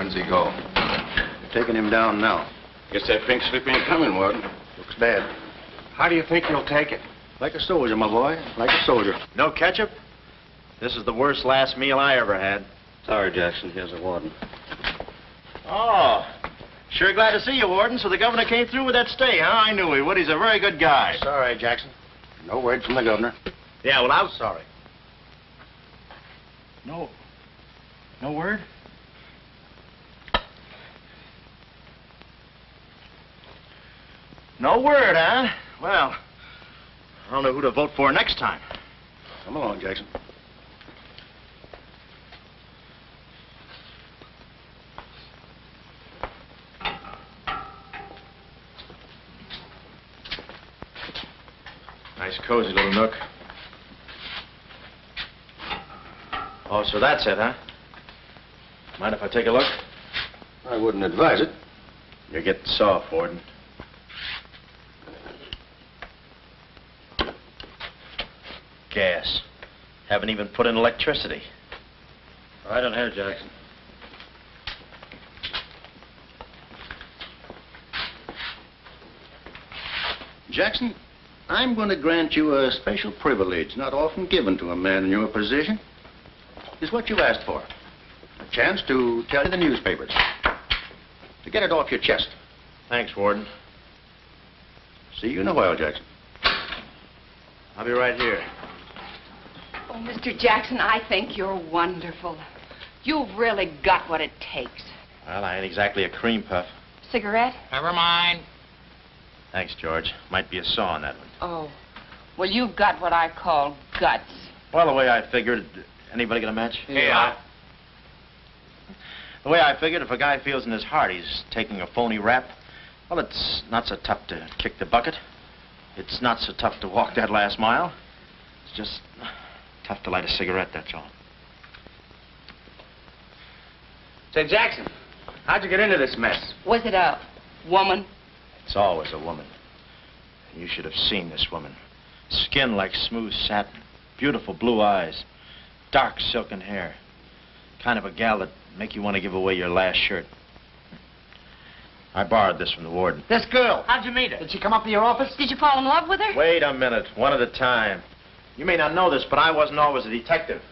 When's he go? Taking him down now. Guess that pink slip ain't coming, Warden. Looks bad. How do you think he'll take it? Like a soldier, my boy. Like a soldier. No ketchup? This is the worst last meal I ever had. Sorry, Jackson. Here's a warden. Oh, sure glad to see you, Warden. So the governor came through with that stay, huh? I knew he would. He's a very good guy. Sorry, Jackson. No word from the governor. Yeah, well, I'm sorry. No word? No word, huh? Well, I don't know who to vote for next time. Come along, Jackson. Nice, cozy little nook. Oh, so that's it, huh? Mind if I take a look? I wouldn't advise it. You're getting soft, Warden. Gas. Haven't even put in electricity. Right on here, Jackson. Jackson, I'm going to grant you a special privilege not often given to a man in your position. It's what you asked for. A chance to tell the newspapers. To get it off your chest. Thanks, Warden. See you in a while, Jackson. I'll be right here. Oh, Mr. Jackson, I think you're wonderful. You've really got what it takes. Well, I ain't exactly a cream puff. Cigarette? Never mind. Thanks, George. Might be a saw on that one. Oh. Well, you've got what I call guts. Well, the way I figured... Anybody got a match? Yeah. The way I figured, if a guy feels in his heart he's taking a phony rap, well, it's not so tough to kick the bucket. It's not so tough to walk that last mile. It's just tough to light a cigarette, that's all. Say, Jackson, how'd you get into this mess? Was it a woman? It's always a woman. You should have seen this woman. Skin like smooth satin, beautiful blue eyes, dark silken hair. Kind of a gal that'd make you want to give away your last shirt. I borrowed this from the warden. This girl, how'd you meet her? Did she come up to your office? Did you fall in love with her? Wait a minute, one at a time. You may not know this, but I wasn't always a detective.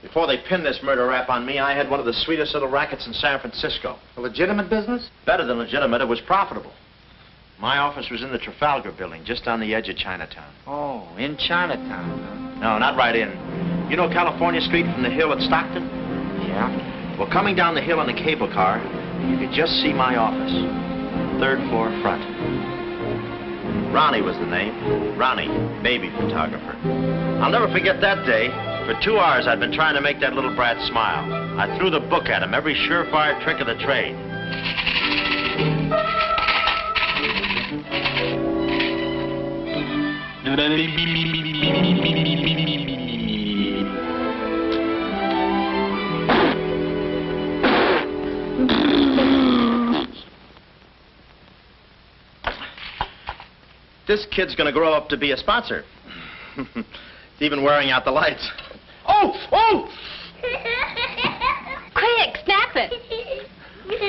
Before they pinned this murder rap on me, I had one of the sweetest little rackets in San Francisco. A legitimate business? Better than legitimate, it was profitable. My office was in the Trafalgar building, just on the edge of Chinatown. Oh, in Chinatown. No, not right in. You know California Street from the hill at Stockton? Yeah? Well, coming down the hill in the cable car, you could just see my office. Third floor front. Ronnie was the name. Ronnie, baby photographer. I'll never forget that day. For 2 hours, I'd been trying to make that little brat smile. I threw the book at him, every surefire trick of the trade. This kid's gonna grow up to be a sponsor. He's even wearing out the lights. Oh! Oh! Quick, snap it.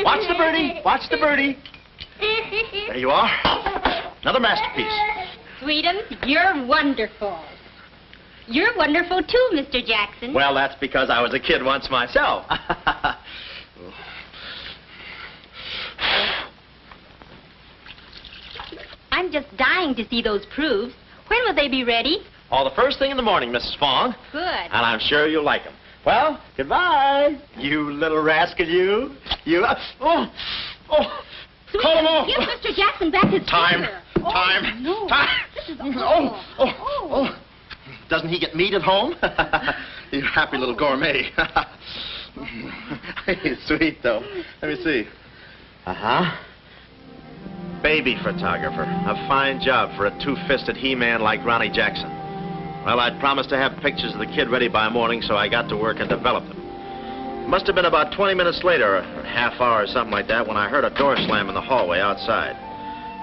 Watch the birdie. Watch the birdie. There you are. Another masterpiece. Sweetums, you're wonderful. You're wonderful too, Mr. Jackson. Well, that's because I was a kid once myself. I'm just dying to see those proofs. When will they be ready? All the first thing in the morning, Mrs. Fong. Good. And I'm sure you'll like them. Well, goodbye. You little rascal, you. You. Oh. Sweetums, Call him off. give Mr. Jackson back his Time. finger. Time. No. Time. This is awful. Oh. Doesn't he get meat at home? You happy little gourmet. He's sweet, though. Let me see. Uh-huh. Baby photographer. A fine job for a two-fisted he-man like Ronnie Jackson. Well, I'd promised to have pictures of the kid ready by morning, so I got to work and developed them. It must have been about 20 minutes later, or a half hour or something like that, when I heard a door slam in the hallway outside.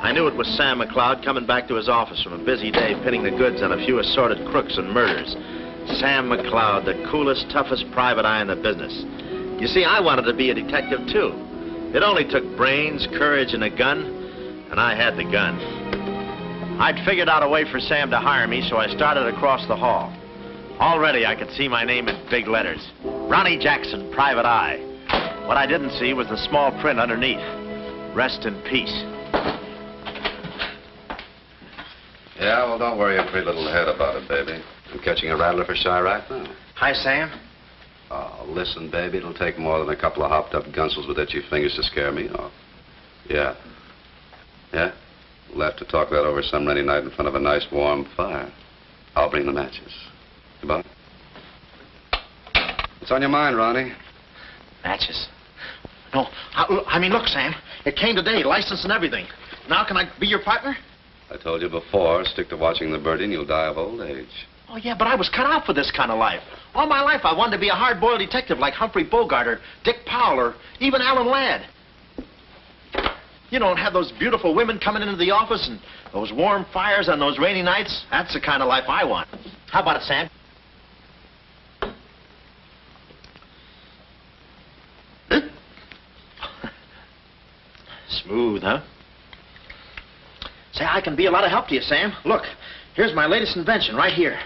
I knew it was Sam McLeod coming back to his office from a busy day pinning the goods on a few assorted crooks and murders. Sam McLeod, the coolest, toughest private eye in the business. You see, I wanted to be a detective, too. It only took brains, courage, and a gun, and I had the gun. I'd figured out a way for Sam to hire me, so I started across the hall. Already, I could see my name in big letters. Ronnie Jackson, Private Eye. What I didn't see was the small print underneath. Rest in peace. Yeah, well, don't worry your pretty little head about it, baby. I'm catching a rattler for Chirac now. Hi, Sam. Oh, listen, baby, it'll take more than a couple of hopped-up gunsels with itchy fingers to scare me off. Yeah. Yeah? We'll have to talk that over some rainy night in front of a nice warm fire. I'll bring the matches. Goodbye. What's on your mind, Ronnie? Matches. No, I mean, look, Sam. It came today, license and everything. Now can I be your partner? I told you before, stick to watching the birdie and you'll die of old age. Oh, yeah, but I was cut out for this kind of life. All my life I wanted to be a hard-boiled detective like Humphrey Bogart or Dick Powell or even Alan Ladd. You don't have those beautiful women coming into the office and those warm fires on those rainy nights. That's the kind of life I want. How about it, Sam? Smooth, huh? Say, I can be a lot of help to you, Sam. Look, here's my latest invention right here.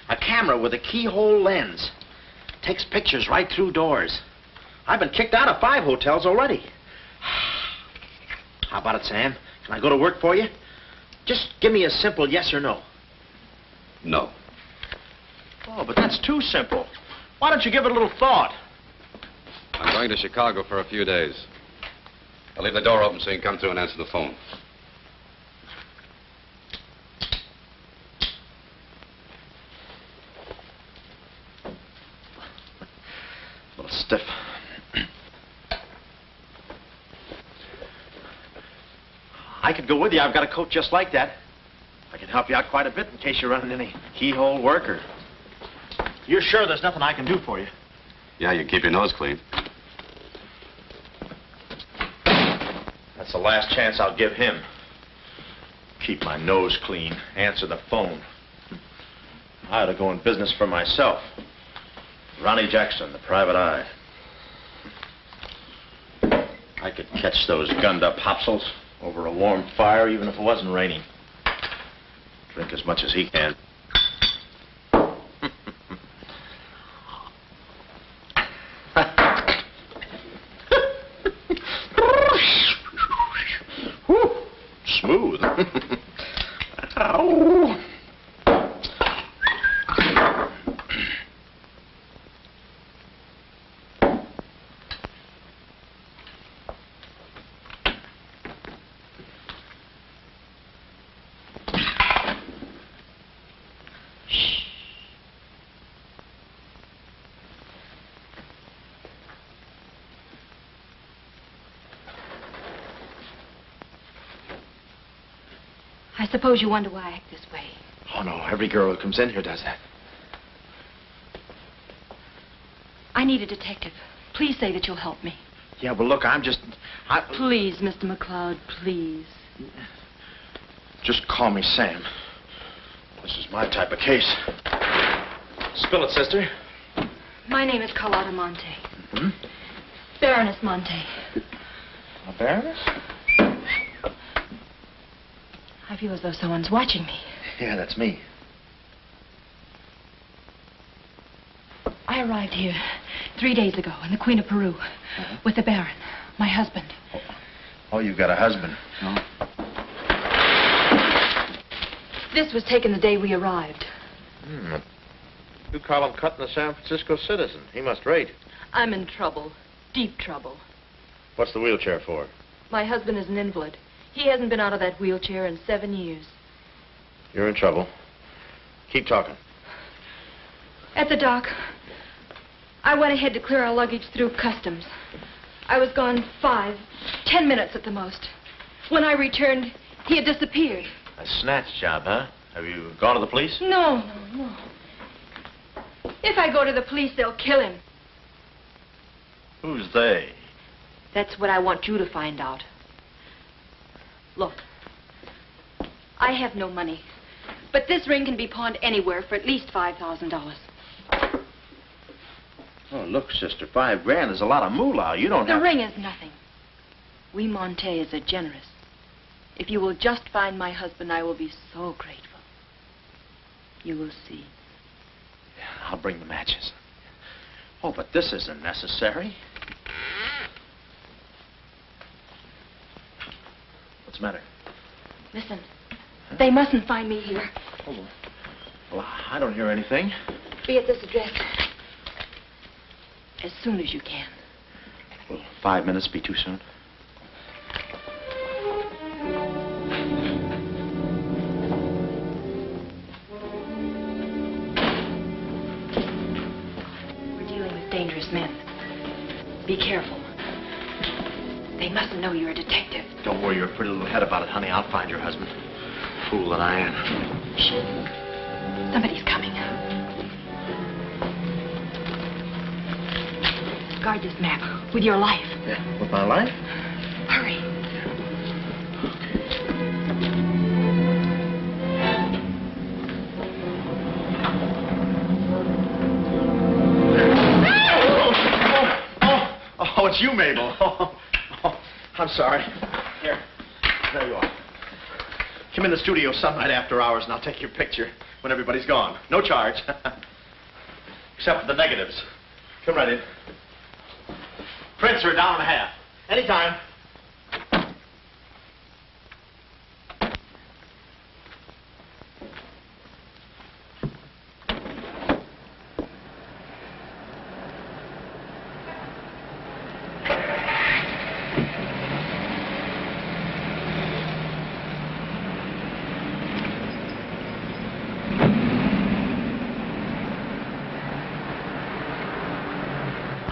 A camera with a keyhole lens. Takes pictures right through doors. I've been kicked out of 5 hotels already. How about it, Sam? Can I go to work for you? Just give me a simple yes or no. No. Oh, but that's too simple. Why don't you give it a little thought? I'm going to Chicago for a few days. I'll leave the door open so you can come through and answer the phone. A little stiff. I could go with you. I've got a coat just like that. I can help you out quite a bit in case you're running any keyhole work or... You're sure there's nothing I can do for you? Yeah, you can keep your nose clean. That's the last chance I'll give him. Keep my nose clean. Answer the phone. I ought to go in business for myself. Ronnie Jackson, the Private Eye. I could catch those gunned-up hopsels over a warm fire, even if it wasn't raining. Drink as much as he can. Smooth. Ow. I suppose you wonder why I act this way. Oh, no. Every girl who comes in here does that. I need a detective. Please say that you'll help me. Yeah, well, look, I'm just... Please, Mr. McLeod, please. Just call me Sam. This is my type of case. Spill it, sister. My name is Carlotta Monte. Hmm? Baroness Monte. A baroness? I feel as though someone's watching me. Yeah, that's me. I arrived here 3 days ago in the Queen of Peru with the Baron, my husband. Oh, you've got a husband. No. This was taken the day we arrived. You call him cutting a San Francisco citizen. He must rate. I'm in trouble, deep trouble. What's the wheelchair for? My husband is an invalid. He hasn't been out of that wheelchair in 7 years. You're in trouble. Keep talking. At the dock, I went ahead to clear our luggage through customs. I was gone 5, 10 minutes at the most. When I returned, he had disappeared. A snatch job, huh? Have you gone to the police? No. If I go to the police, they'll kill him. Who's they? That's what I want you to find out. Look, I have no money, but this ring can be pawned anywhere for at least $5,000. Oh, look, sister, $5 grand is a lot of moolah. You don't The have... ring is nothing. We Montes are generous. If you will just find my husband, I will be so grateful. You will see. Yeah, I'll bring the matches. Oh, but this isn't necessary. What's the matter? Listen, they mustn't find me here. Oh, well, I don't hear anything. Be at this address as soon as you can. Will 5 minutes be too soon? We're dealing with dangerous men. Be careful. They mustn't know you're a detective. Don't worry your pretty little head about it, honey. I'll find your husband. Fool that I am. Shh. Somebody's coming. Guard this map with your life. Yeah, with my life? Hurry. Oh, it's you, Mabel. Oh, I'm sorry. Here. There you are. Come in the studio some night after hours, and I'll take your picture when everybody's gone. No charge. Except for the negatives. Come right in. Prints are $1.50. Anytime.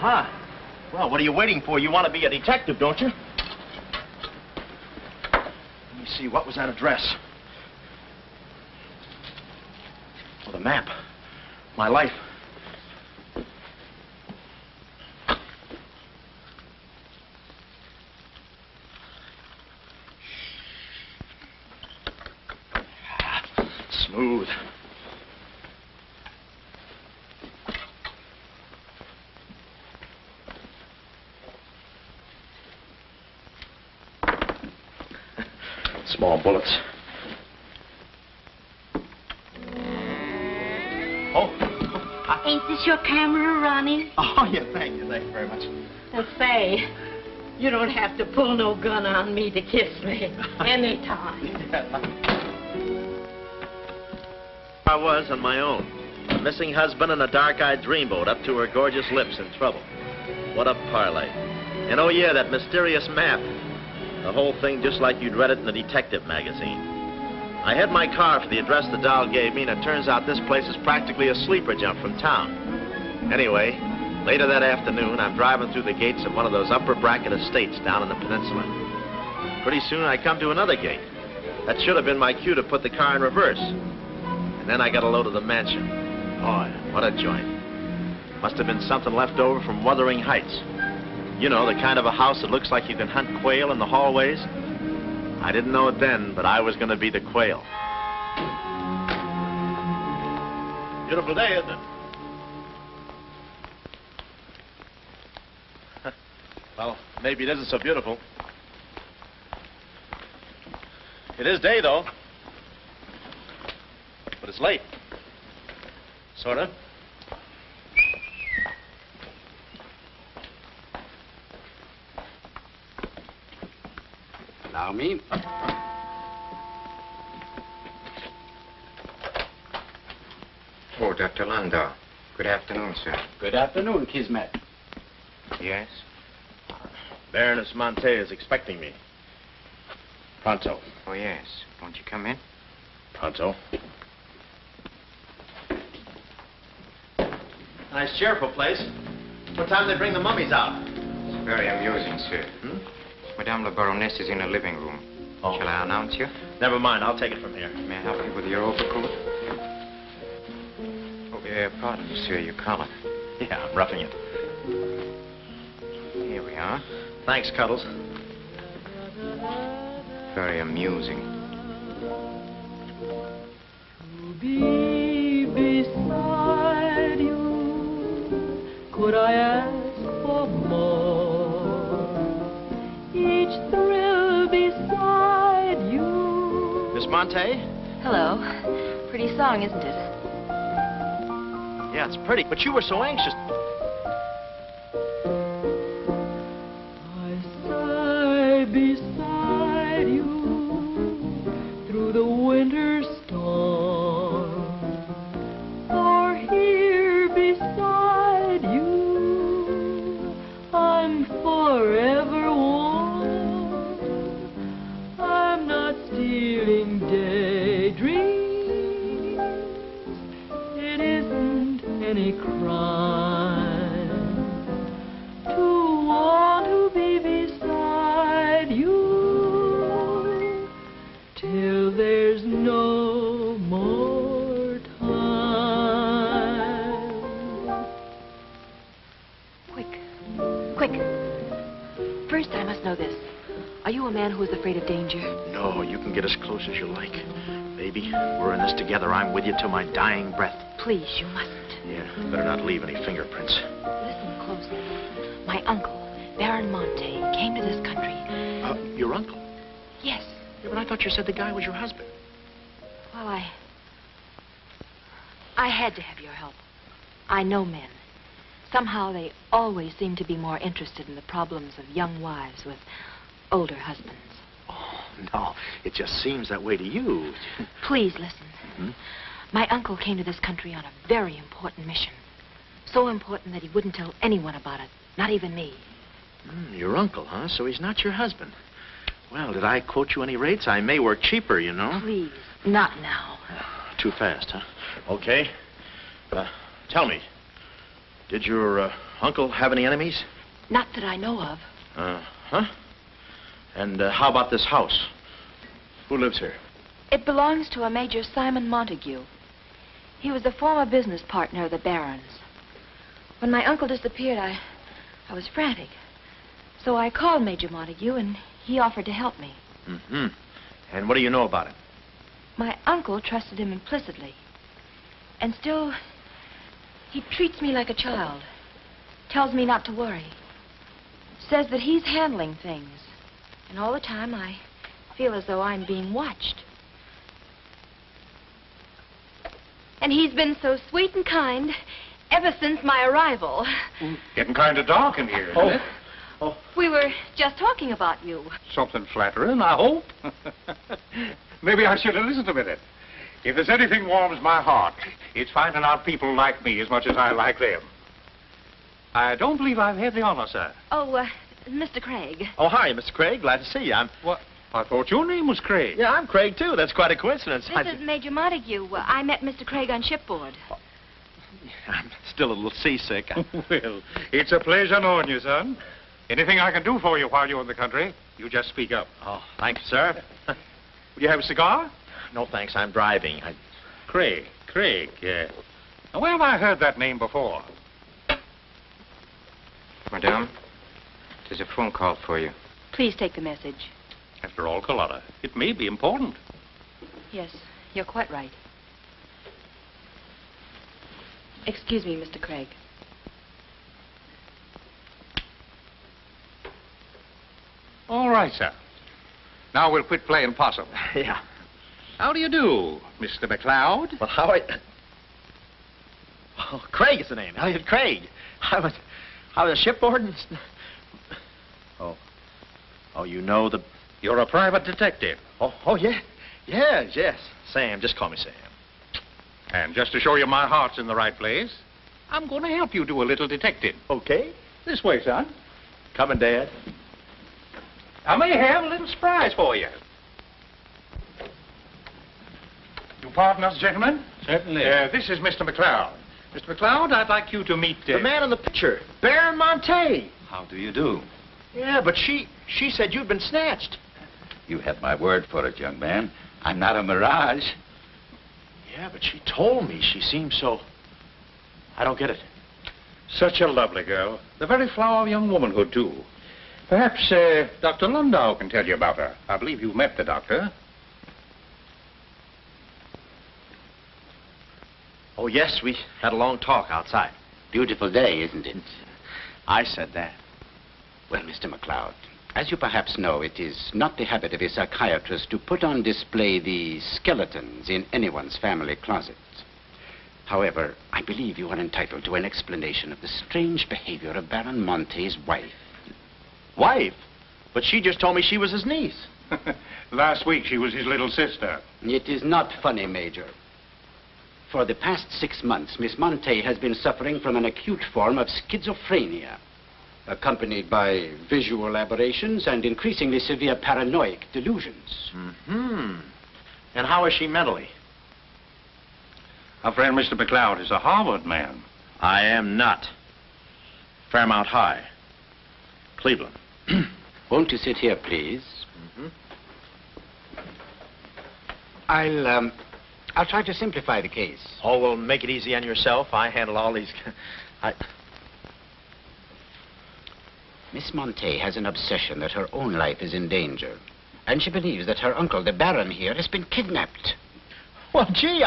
Huh. Well, what are you waiting for? You want to be a detective, don't you? Let me see, what was that address? Oh, the map. My life. Smooth. Small bullets. Ain't this your camera, Ronnie? Oh, yeah, thank you very much. And say, you don't have to pull no gun on me to kiss me anytime. I was on my own. A missing husband and a dark-eyed dreamboat up to her gorgeous lips in trouble. What a parlay. And oh, yeah, that mysterious map. The whole thing just like you'd read it in a detective magazine. I had my car for the address the doll gave me, and it turns out this place is practically a sleeper jump from town. Anyway, later that afternoon, I'm driving through the gates of one of those upper bracket estates down in the peninsula. Pretty soon, I come to another gate. That should have been my cue to put the car in reverse. And then I got a load of the mansion. Oh, what a joint. Must have been something left over from Wuthering Heights. You know, the kind of a house that looks like you can hunt quail in the hallways. I didn't know it then, but I was going to be the quail. Beautiful day, isn't it? Well, maybe it isn't so beautiful. It is day, though. But it's late. Sort of. Allow me. Oh, Dr. Landau. Good afternoon, sir. Good afternoon, Kismet. Yes? Baroness Monte is expecting me. Pronto. Oh, yes. Won't you come in? Pronto. Nice, cheerful place. What time do they bring the mummies out? It's very amusing, sir. Hmm? Madame la Baroness is in the living room. Oh. Shall I announce you? Never mind, I'll take it from here. May I help you with your overcoat? Oh, pardon me, sir, your collar. Yeah, I'm roughing it. Here we are. Thanks, Cuddles. Very amusing. To be beside you could I ask for more? Each thrill beside you. Miss Monte? Hello. Pretty song, isn't it? Yeah, it's pretty, but you were so anxious. I sigh beside you through the winter storm. For here beside you, I'm forever warm. I'm not stealing daydreams. It isn't any crime to want to be beside you till there's no more time. Quick. First, I must know this. Are you a man who is afraid of danger? No, you can get as close as you like. Baby, we're in this together. I'm with you till my dying breath. Please, you mustn't. Yeah, better not leave any fingerprints. Listen closely. My uncle, Baron Monte, came to this country. Your uncle? Yes. Yeah, but I thought you said the guy was your husband. Well, I had to have your help. I know men. Somehow they always seem to be more interested in the problems of young wives with older husbands. Oh, no. It just seems that way to you. Please listen. Hmm? My uncle came to this country on a very important mission. So important that he wouldn't tell anyone about it, not even me. Your uncle, huh? So he's not your husband. Well, did I quote you any rates? I may work cheaper, you know. Please, not now. Too fast, huh? Okay. Tell me, did your uncle have any enemies? Not that I know of. Huh? And how about this house? Who lives here? It belongs to a Major Simon Montague. He was a former business partner of the Baron's. When my uncle disappeared, I was frantic. So I called Major Montague, and he offered to help me. Mm-hmm. And what do you know about him? My uncle trusted him implicitly. And still, he treats me like a child. Tells me not to worry. Says that he's handling things. And all the time, I feel as though I'm being watched. And he's been so sweet and kind ever since my arrival. Getting kind of dark in here, isn't it? We were just talking about you. Something flattering, I hope. Maybe I should have listened a minute. If there's anything warms my heart, it's finding out people like me as much as I like them. I don't believe I've had the honor, sir. Oh, Mr. Craig. Oh, hi, Mr. Craig. Glad to see you. What? I thought your name was Craig. Yeah, I'm Craig, too. That's quite a coincidence. This is Major Montague. I met Mr. Craig on shipboard. I'm still a little seasick. Well, it's a pleasure knowing you, son. Anything I can do for you while you're in the country, you just speak up. Oh, thank you, sir. Will you have a cigar? No, thanks. I'm driving. Craig, yeah. Now, where have I heard that name before? Madame, there's a phone call for you. Please take the message. After all, Carlotta, it may be important. Yes, you're quite right. Excuse me, Mr. Craig. All right, sir. Now we'll quit playing possum. Yeah. How do you do, Mr. McLeod? Well, how I... Oh, Craig is the name. Elliott Craig. I was shipboard and... Oh, you know the... You're a private detective. Oh, yeah. Yes. Sam, just call me Sam. And just to show you my heart's in the right place, I'm going to help you do a little detecting. Okay. This way, son. Coming, Dad. I may have a little surprise for you. You pardon us, gentlemen? Certainly. This is Mr. McLeod. Mr. McLeod, I'd like you to meet... The man in the picture, Baron Monte. How do you do? Yeah, but she said you'd been snatched. You have my word for it, young man. I'm not a mirage. Yeah, but she told me she seemed so... I don't get it. Such a lovely girl. The very flower of young womanhood, too. Perhaps Dr. Landau can tell you about her. I believe you've met the doctor. Oh, yes, we had a long talk outside. Beautiful day, isn't it? I said that. Well, Mr. McLeod, as you perhaps know, it is not the habit of a psychiatrist to put on display the skeletons in anyone's family closet. However, I believe you are entitled to an explanation of the strange behavior of Baron Monte's wife. Wife? But she just told me she was his niece. Last week she was his little sister. It is not funny, Major. For the past 6 months, Miss Monte has been suffering from an acute form of schizophrenia, accompanied by visual aberrations and increasingly severe paranoid delusions. Mm-hmm. And how is she mentally? Our friend Mr. McLeod is a Harvard man. I am not. Fairmount High. Cleveland. Won't you sit here, please? Mm-hmm. I'll try to simplify the case. Oh, well, make it easy on yourself. I handle all these... Miss Monte has an obsession that her own life is in danger. And she believes that her uncle, the Baron here, has been kidnapped. Well, gee,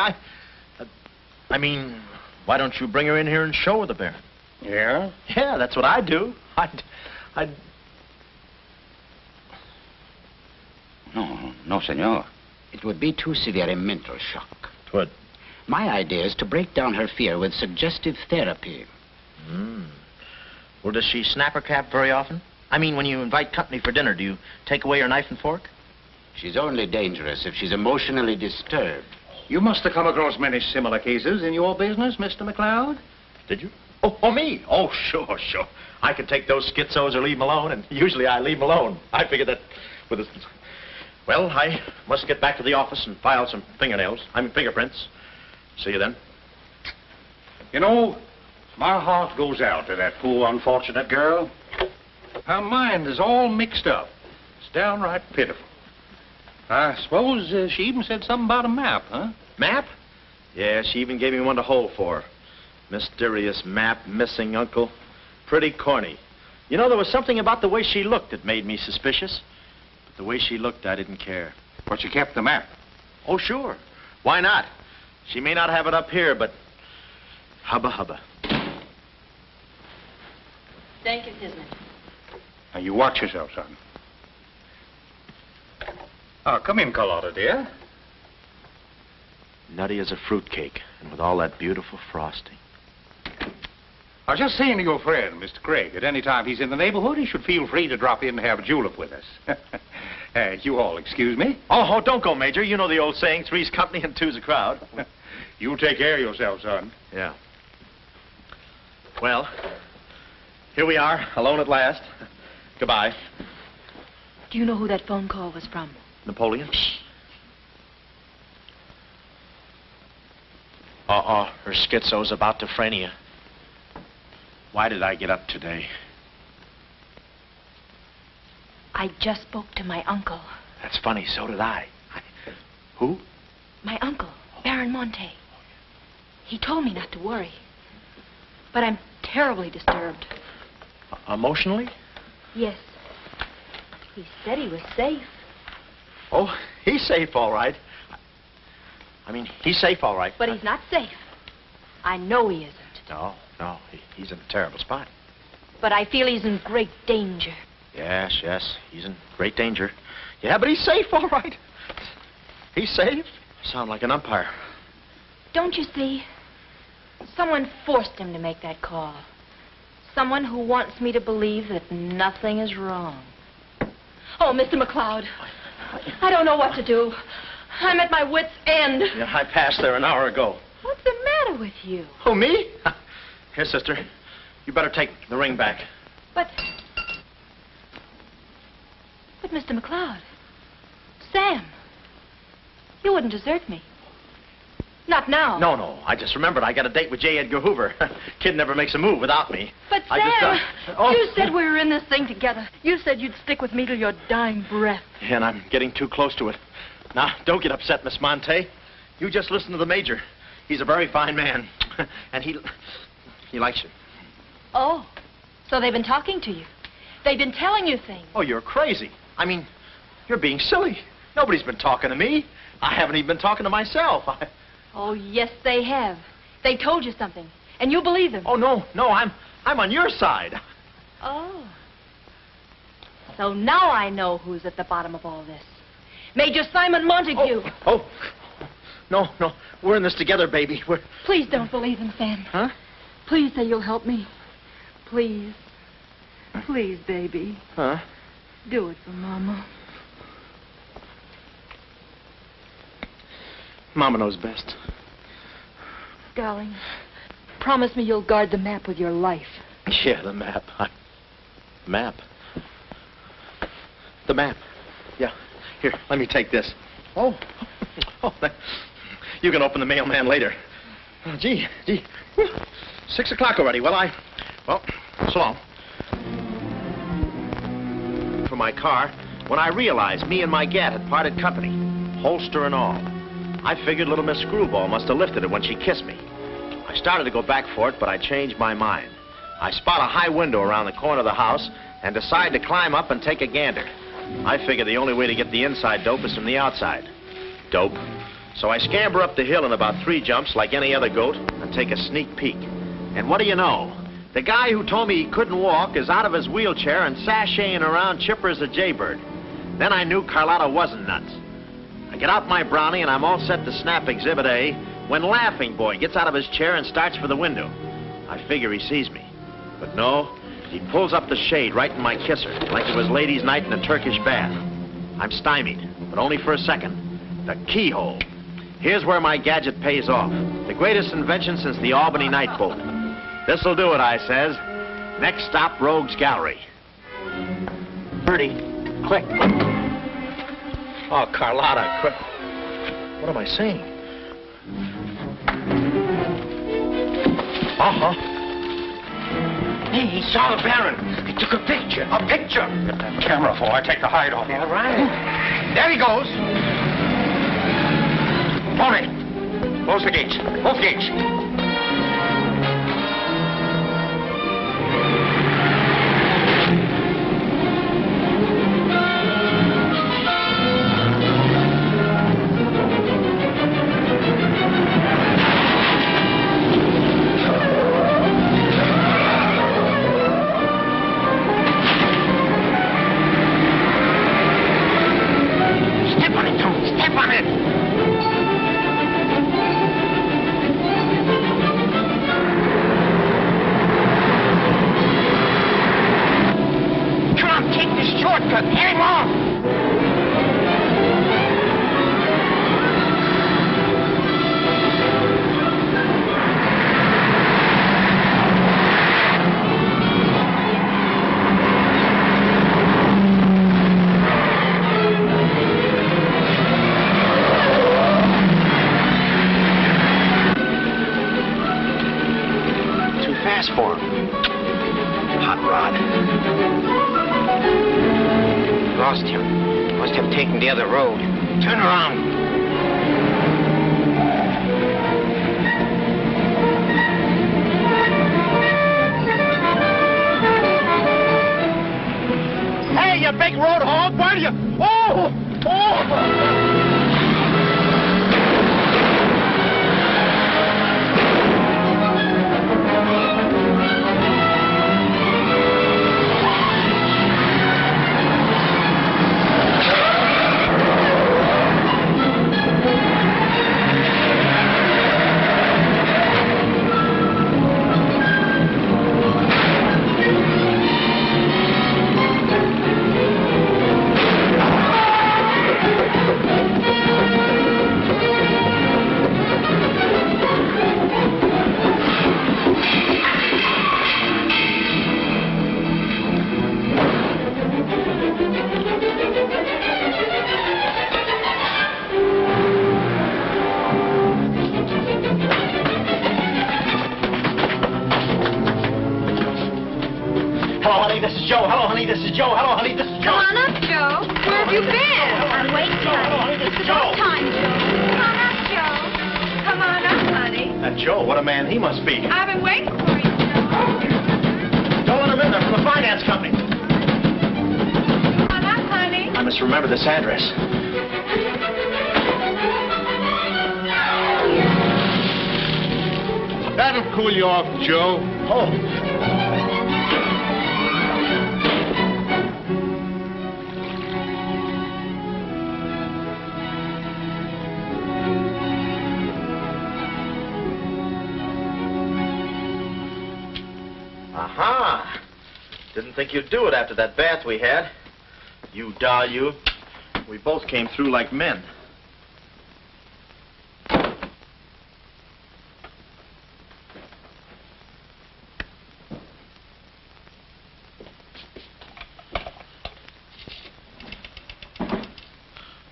I mean, why don't you bring her in here and show her the Baron? Yeah? Yeah, that's what I'd do. No, senor. It would be too severe a mental shock. Twould. My idea is to break down her fear with suggestive therapy. Well, does she snap her cap very often? I mean, when you invite company for dinner, do you take away her knife and fork? She's only dangerous if she's emotionally disturbed. You must have come across many similar cases in your business, Mr. McLeod. Did you? Oh, me? Oh, sure. I can take those schizos or leave them alone, and usually I leave them alone. I figured that with a... Well, I must get back to the office and file some fingerprints. See you then. You know, my heart goes out to that poor, unfortunate girl. Her mind is all mixed up. It's downright pitiful. I suppose she even said something about a map, huh? Map? Yeah, she even gave me one to hold for. Mysterious map, missing uncle. Pretty corny. You know, there was something about the way she looked that made me suspicious. But the way she looked, I didn't care. But she kept the map. Oh, sure. Why not? She may not have it up here, but hubba. Thank you, Kismet. Now, you watch yourself, son. Oh, come in, Carlotta, dear. Nutty as a fruitcake, and with all that beautiful frosting. I was just saying to your friend, Mr. Craig, at any time he's in the neighborhood, he should feel free to drop in and have a julep with us. You all excuse me? Oh, don't go, Major. You know the old saying, three's company and two's a crowd. You take care of yourself, son. Yeah. Well, here we are, alone at last. Goodbye. Do you know who that phone call was from? Napoleon? Her schizo's about to frania. Why did I get up today? I just spoke to my uncle. That's funny, so did I. Who? My uncle, Baron Monte. He told me not to worry. But I'm terribly disturbed. Emotionally? Yes. He said he was safe. Oh, he's safe, all right. I mean, he's safe, all right. But he's not safe. I know he isn't. No, he's in a terrible spot. But I feel he's in great danger. Yes, he's in great danger. Yeah, but he's safe, all right. He's safe. Sound like an umpire. Don't you see? Someone forced him to make that call. Someone who wants me to believe that nothing is wrong. Oh, Mr. McLeod, I don't know what to do. I'm at my wit's end. Yeah, I passed there an hour ago. What's the matter with you? Oh, me? Here, sister. You better take the ring back. But Mr. McLeod, Sam, you wouldn't desert me. Not now. No. I just remembered I got a date with J. Edgar Hoover. Kid never makes a move without me. But Sam, you said we were in this thing together. You said you'd stick with me till your dying breath. Yeah, and I'm getting too close to it. Now, don't get upset, Miss Monte. You just listen to the Major. He's a very fine man. And he likes you. Oh, so they've been talking to you. They've been telling you things. Oh, you're crazy. I mean, you're being silly. Nobody's been talking to me. I haven't even been talking to myself. Oh, yes, they have. They told you something. And you believe him? Oh, no, I'm on your side. Oh. So now I know who's at the bottom of all this. Major Simon Montague. Oh. No, we're in this together, baby. Please don't believe him, Sam. Huh? Please say you'll help me. Please. Please, baby. Huh? Do it for Mama. Mama knows best. Darling, promise me you'll guard the map with your life. Yeah, the map. Map? The map. Yeah. Here, let me take this. Oh. You can open the mailman later. Oh, gee. Whew. 6 o'clock already. Well, so long. For my car, when I realized me and my gat had parted company, holster and all. I figured little Miss Screwball must have lifted it when she kissed me. I started to go back for it, but I changed my mind. I spot a high window around the corner of the house and decide to climb up and take a gander. I figure the only way to get the inside dope is from the outside. Dope. So I scamper up the hill in about 3 jumps like any other goat and take a sneak peek. And what do you know? The guy who told me he couldn't walk is out of his wheelchair and sashaying around chipper as a jaybird. Then I knew Carlotta wasn't nuts. I get out my brownie and I'm all set to snap Exhibit A when Laughing Boy gets out of his chair and starts for the window. I figure he sees me. But no, he pulls up the shade right in my kisser like it was ladies' night in a Turkish bath. I'm stymied, but only for a second. The keyhole. Here's where my gadget pays off. The greatest invention since the Albany night boat. This'll do it, I says. Next stop, Rogue's Gallery. Bertie, quick. Oh, Carlotta, quick. What am I saying? Uh-huh. Hey, he saw the Baron. He took a picture. A picture? Get that camera before I take the hide off. All right. There he goes. All right. Close the gates. Both gates. That'll cool you off, Joe. Oh. Aha! Didn't think you'd do it after that bath we had. You doll, you. We both came through like men.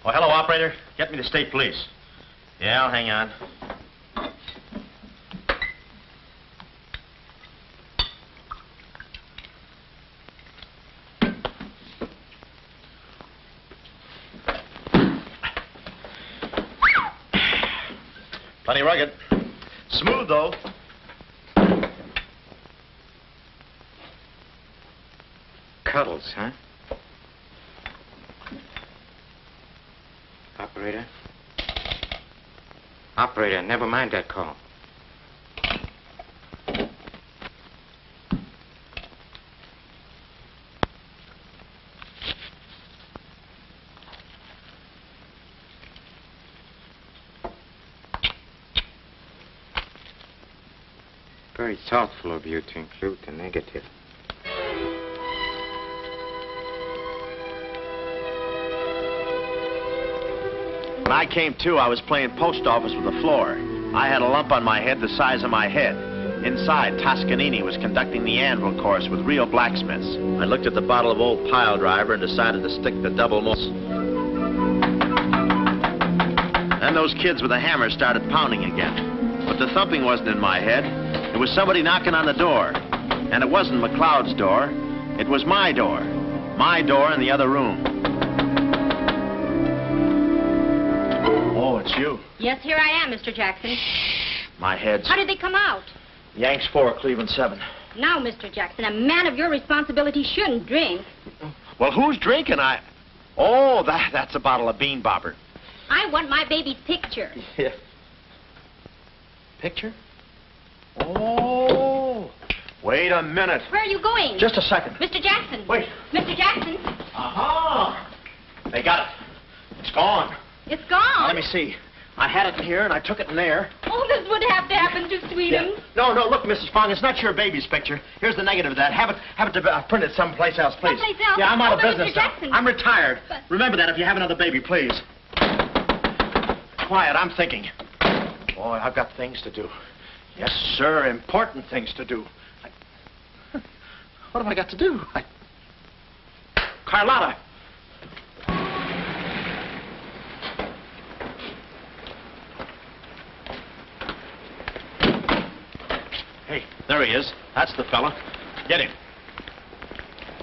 Oh, hello, operator. Get me the state police. Yeah, I'll hang on. Plenty rugged. Smooth, though. Cuddles, huh? Operator? Operator, never mind that call. Very thoughtful of you to include the negative. When I came to, I was playing post office with the floor. I had a lump on my head the size of my head. Inside, Toscanini was conducting the anvil course with real blacksmiths. I looked at the bottle of old pile driver and decided to stick the double moss. Then those kids with the hammer started pounding again. But the thumping wasn't in my head. It was somebody knocking on the door. And it wasn't McLeod's door. It was my door. My door in the other room. Oh, it's you. Yes, here I am, Mr. Jackson. My head's... How did they come out? Yanks 4, Cleveland 7. Now, Mr. Jackson, a man of your responsibility shouldn't drink. Well, who's drinking? Oh, that's a bottle of Bean Bobber. I want my baby's picture. Yeah. Picture? Oh. Wait a minute. Where are you going? Just a second. Mr. Jackson. Wait. Mr. Jackson. Aha! They got it. It's gone. It's gone. Now, let me see. I had it in here, and I took it in there. Oh, this would have to happen to Sweetums. Yeah. No, look, Mrs. Fong, it's not your baby's picture. Here's the negative of that. Have it printed someplace else, please. Someplace else? Yeah, I'm out of Mr. business now. Jackson. I'm retired. But... Remember that if you have another baby, please. Quiet, I'm thinking. Boy, I've got things to do. Yes, sir, important things to do. What have I got to do? Carlotta. Hey, there he is. That's the fella. Get him.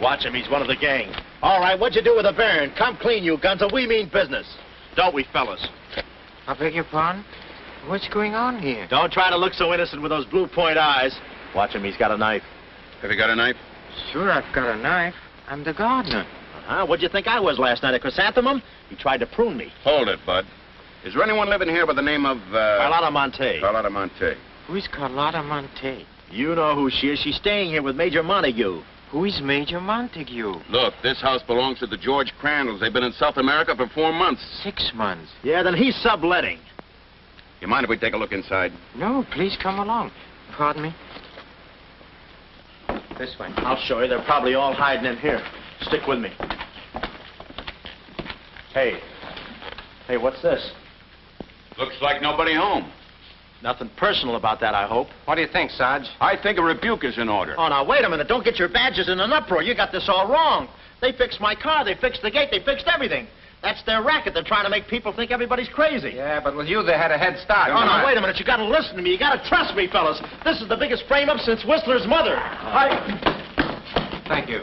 Watch him. He's one of the gang. All right, what'd you do with the baron? Come clean, you guns. We mean business. Don't we, fellas? I beg your pardon? What's going on here? Don't try to look so innocent with those blue point eyes. Watch him. He's got a knife. Have you got a knife? Sure, I've got a knife. I'm the gardener. Uh-huh. What'd you think I was last night, a chrysanthemum? He tried to prune me. Hold it, Bud. Is there anyone living here by the name of, Carlotta Monte. Carlotta Monte. Who is Carlotta Monte? You know who she is. She's staying here with Major Montague. Who is Major Montague? Look, this house belongs to the George Crandalls. They've been in South America for 4 months. 6 months. Yeah, then he's subletting. You mind if we take a look inside? No, please come along. Pardon me. This way. I'll show you. They're probably all hiding in here. Stick with me. Hey, what's this? Looks like nobody home. Nothing personal about that, I hope. What do you think, Sarge? I think a rebuke is in order. Oh, now, wait a minute. Don't get your badges in an uproar. You got this all wrong. They fixed my car. They fixed the gate. They fixed everything. That's their racket. They're trying to make people think everybody's crazy. Yeah, but with you, they had a head start. Oh, now, wait a minute. You got to listen to me. You got to trust me, fellas. This is the biggest frame-up since Whistler's mother. Thank you.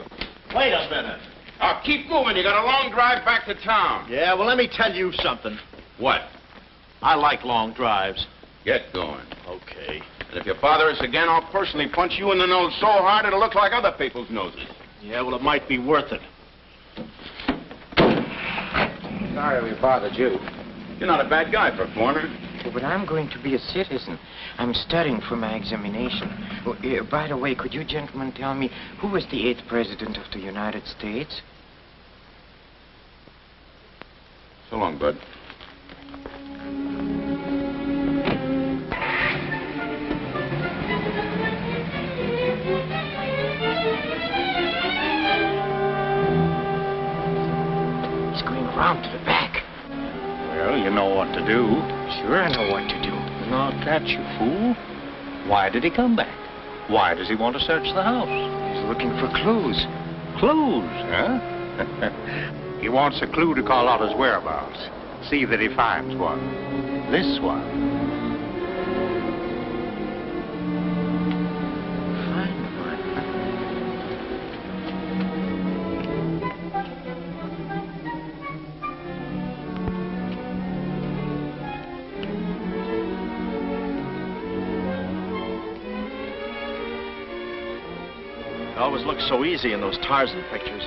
Wait a minute. Now, keep moving. You got a long drive back to town. Yeah, well, let me tell you something. What? I like long drives. Get going. Okay. And if you bother us again, I'll personally punch you in the nose so hard it'll look like other people's noses. Yeah, well, it might be worth it. Sorry we bothered you. You're not a bad guy for a foreigner. Oh, but I'm going to be a citizen. I'm studying for my examination. Oh, by the way, could you gentlemen tell me who was the 8th president of the United States? So long, Bud. He's going around to the back. Well, you know what to do. Sure, I know what to do. Not that, you fool. Why did he come back? Why does he want to search the house? He's looking for clues. Clues, huh? He wants a clue to call out his whereabouts. See that he finds one. This one. It always looks so easy in those Tarzan pictures.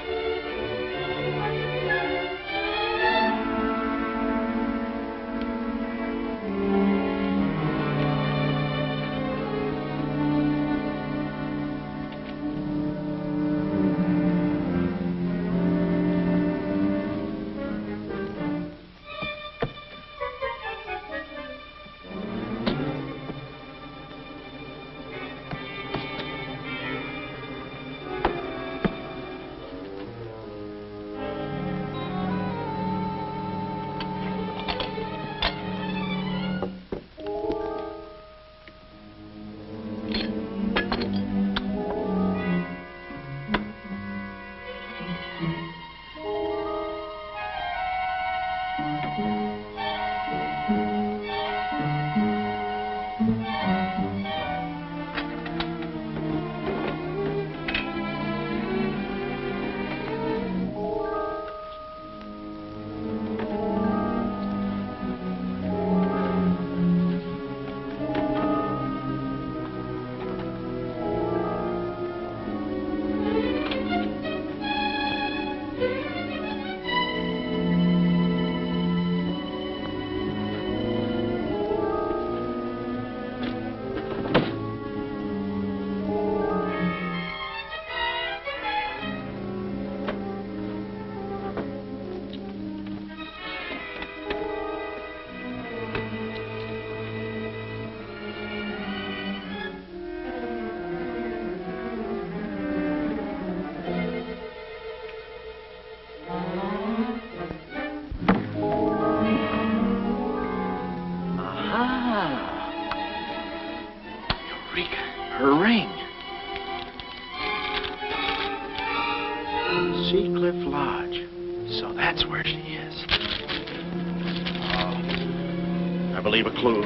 A clue.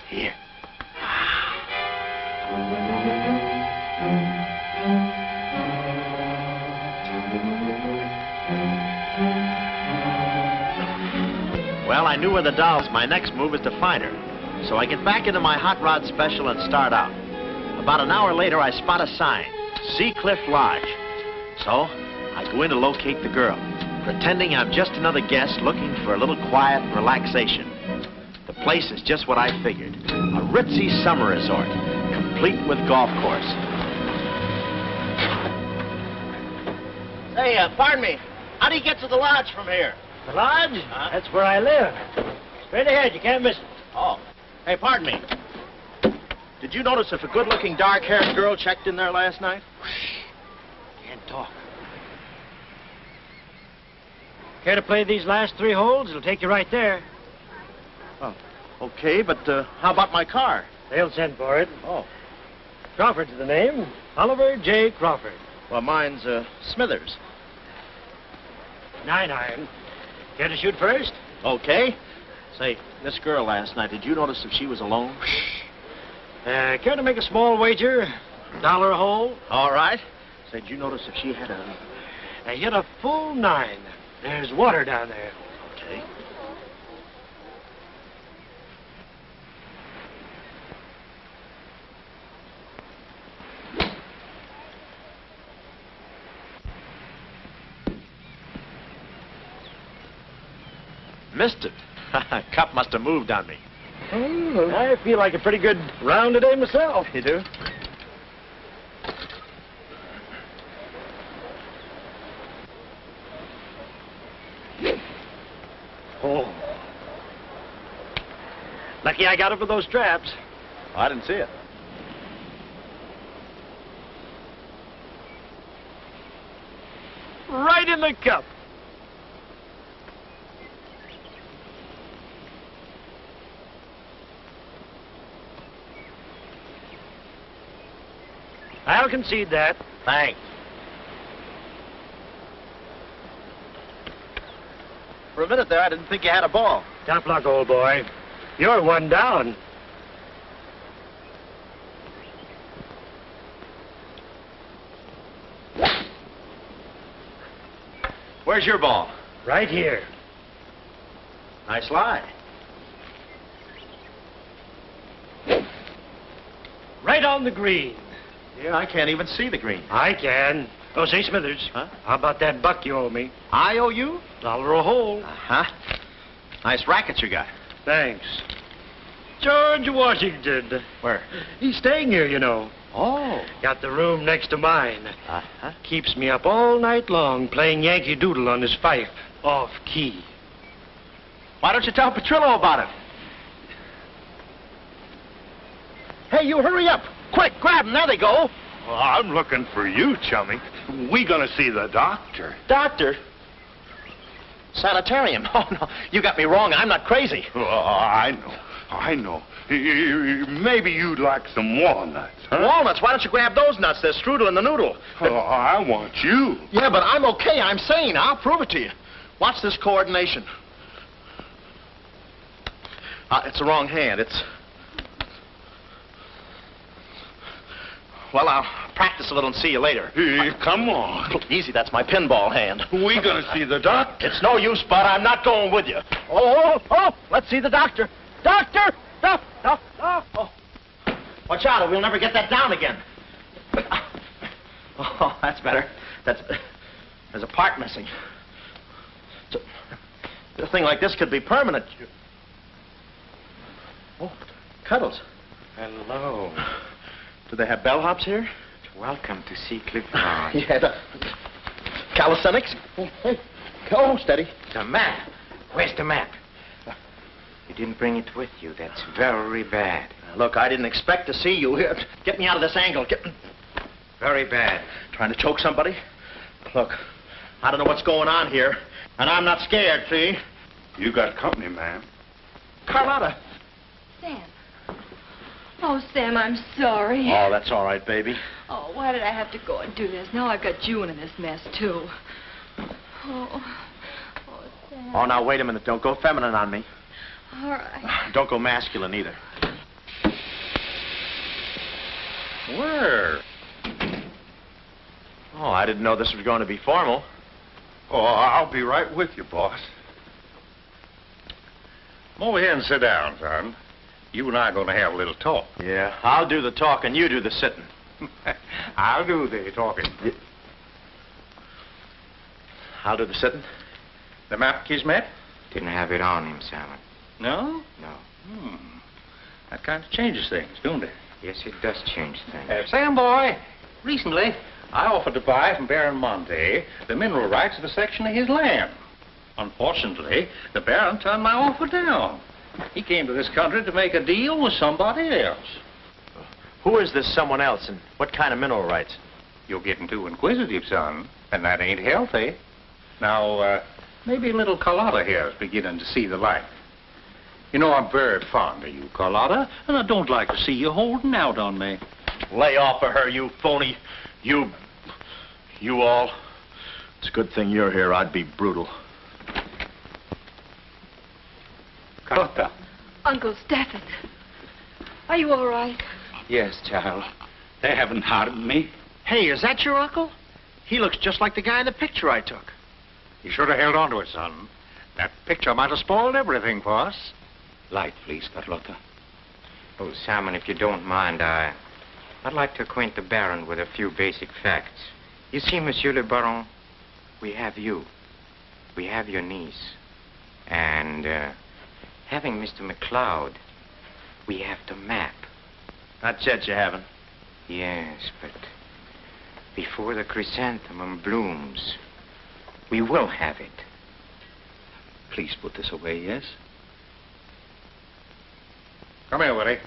Here. Well, I knew where the doll's. My next move is to find her. So I get back into my hot rod special and start out. About an hour later, I spot a sign. Sea Cliff Lodge. So, I go in to locate the girl, pretending I'm just another guest looking for a little quiet relaxation. The place is just what I figured. A ritzy summer resort, complete with golf course. Hey, pardon me. How do you get to the lodge from here? The lodge? That's where I live. Straight ahead, you can't miss it. Oh. Hey, pardon me. Did you notice if a good-looking, dark-haired girl checked in there last night? Can't talk. Care to play these last 3 holes? It'll take you right there. Oh, okay, but how about my car? They'll send for it. Oh. Crawford's the name. Oliver J. Crawford. Well, mine's Smithers. 9-iron. Care to shoot first? Okay. Say, this girl last night, did you notice if she was alone? Care to make a small wager? $1 a hole? All right. Say, did you notice if she had a... I hit a full 9. There's water down there. Okay. missed it. Cup must have moved on me. I feel like a pretty good round today myself. You do? Oh. Lucky I got up with those straps. Oh, I didn't see it. Right in the cup. I'll concede that. Thanks. For a minute there, I didn't think you had a ball. Tough luck, old boy. You're one down. Where's your ball? Right here. Nice lie. Right on the green. Yeah, I can't even see the green. I can. Oh, say, Smithers. Huh? How about that buck you owe me? I owe you? $1 a hole. Uh-huh. Nice racket you got. Thanks. George Washington. Where? He's staying here, you know. Oh. Got the room next to mine. Uh-huh. Keeps me up all night long playing Yankee Doodle on his fife. Off key. Why don't you tell Petrillo about it? Hey, you hurry up. Quick, grab them. There they go. Well, I'm looking for you, chummy. We gonna see the doctor. Doctor? Sanatorium. Oh, no. You got me wrong. I'm not crazy. Oh, I know. Maybe you'd like some walnuts, huh? Walnuts? Why don't you grab those nuts? They're strudel in the noodle. Oh, I want you. Yeah, but I'm okay. I'm sane. I'll prove it to you. Watch this coordination. It's the wrong hand. It's... Well, I'll practice a little and see you later. Hey, come on. Easy, that's my pinball hand. We gonna see the doctor. It's no use, Bud. I'm not going with you. Oh, let's see the doctor. Doctor! No. Oh. Watch out, or we'll never get that down again. Oh, that's better. There's a part missing. A thing like this could be permanent. Oh, Cuddles. Hello. Do they have bellhops here? Welcome to see Cliff Lodge. Yeah, the calisthenics. Hey, go steady. The map. Where's the map? You didn't bring it with you. That's very bad. Look, I didn't expect to see you here. Get me out of this angle. Very bad. Trying to choke somebody? Look, I don't know what's going on here, and I'm not scared, see? You got company, ma'am. Carlotta. Sam. Oh, Sam, I'm sorry. Oh, that's all right, baby. Oh, why did I have to go and do this? Now I've got you in this mess, too. Oh, Sam. Oh, now, wait a minute. Don't go feminine on me. All right. Don't go masculine, either. Where? Oh, I didn't know this was going to be formal. Oh, I'll be right with you, boss. Come over here and sit down, son. You and I are going to have a little talk. Yeah, I'll do the talking, you do the sitting. I'll do the talking. I'll do the sitting. The map, Kismet? Didn't have it on him, Simon. No? No. That kind of changes things, don't it? Yes, it does change things. Sam, boy, recently I offered to buy from Baron Monte the mineral rights of a section of his land. Unfortunately, the Baron turned my offer down. He came to this country to make a deal with somebody else. Who is this someone else, and what kind of mineral rights? You're getting too inquisitive, son, and that ain't healthy. Now, maybe little Carlotta here is beginning to see the light. You know, I'm very fond of you, Carlotta, and I don't like to see you holding out on me. Lay off of her, you phony. You all. It's a good thing you're here. I'd be brutal. Carlotta. Uncle Stafford, are you all right? Yes, child. They haven't harmed me. Hey, is that your uncle? He looks just like the guy in the picture I took. You should have held on to it, son. That picture might have spoiled everything for us. Light, please, Carlotta. Oh, Simon, if you don't mind, I'd like to acquaint the Baron with a few basic facts. You see, Monsieur le Baron, we have you. We have your niece. And, having Mr. McLeod, we have the map. Not yet, you haven't. Yes, but before the chrysanthemum blooms, we will have it. Please put this away, yes? Come here, Willie.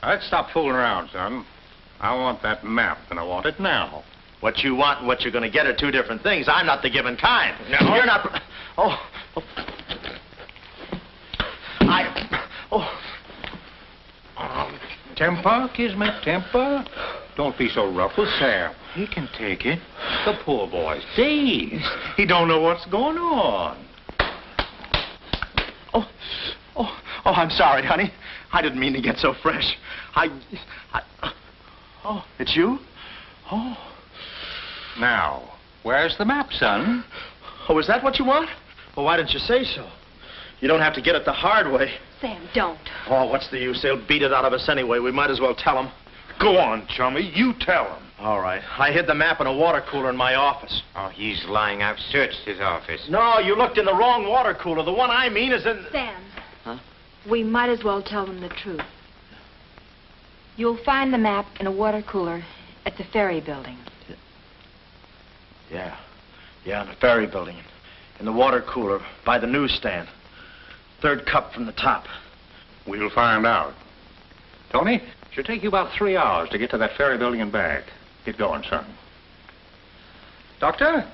Let's stop fooling around, son. I want that map, and I want it now. What you want and what you're going to get are two different things. I'm not the given kind. No. You're not... Oh. Temper, Kismet, temper. Don't be so rough with Sam. He can take it. The poor boy's dazed. He don't know what's going on. Oh, I'm sorry, honey. I didn't mean to get so fresh. Oh, it's you? Oh. Now, where's the map, son? Oh, is that what you want? Well, why didn't you say so? You don't have to get it the hard way. Sam, don't. Oh, what's the use? They'll beat it out of us anyway. We might as well tell them. Go on, chummy. You tell him. All right. I hid the map in a water cooler in my office. Oh, he's lying. I've searched his office. No, you looked in the wrong water cooler. The one I mean is in... Sam. Huh? We might as well tell them the truth. You'll find the map in a water cooler at the ferry building. Yeah, in the ferry building. In the water cooler by the newsstand. Third cup from the top. We'll find out. Tony, should take you about 3 hours to get to that ferry building and back. Get going, son. Doctor,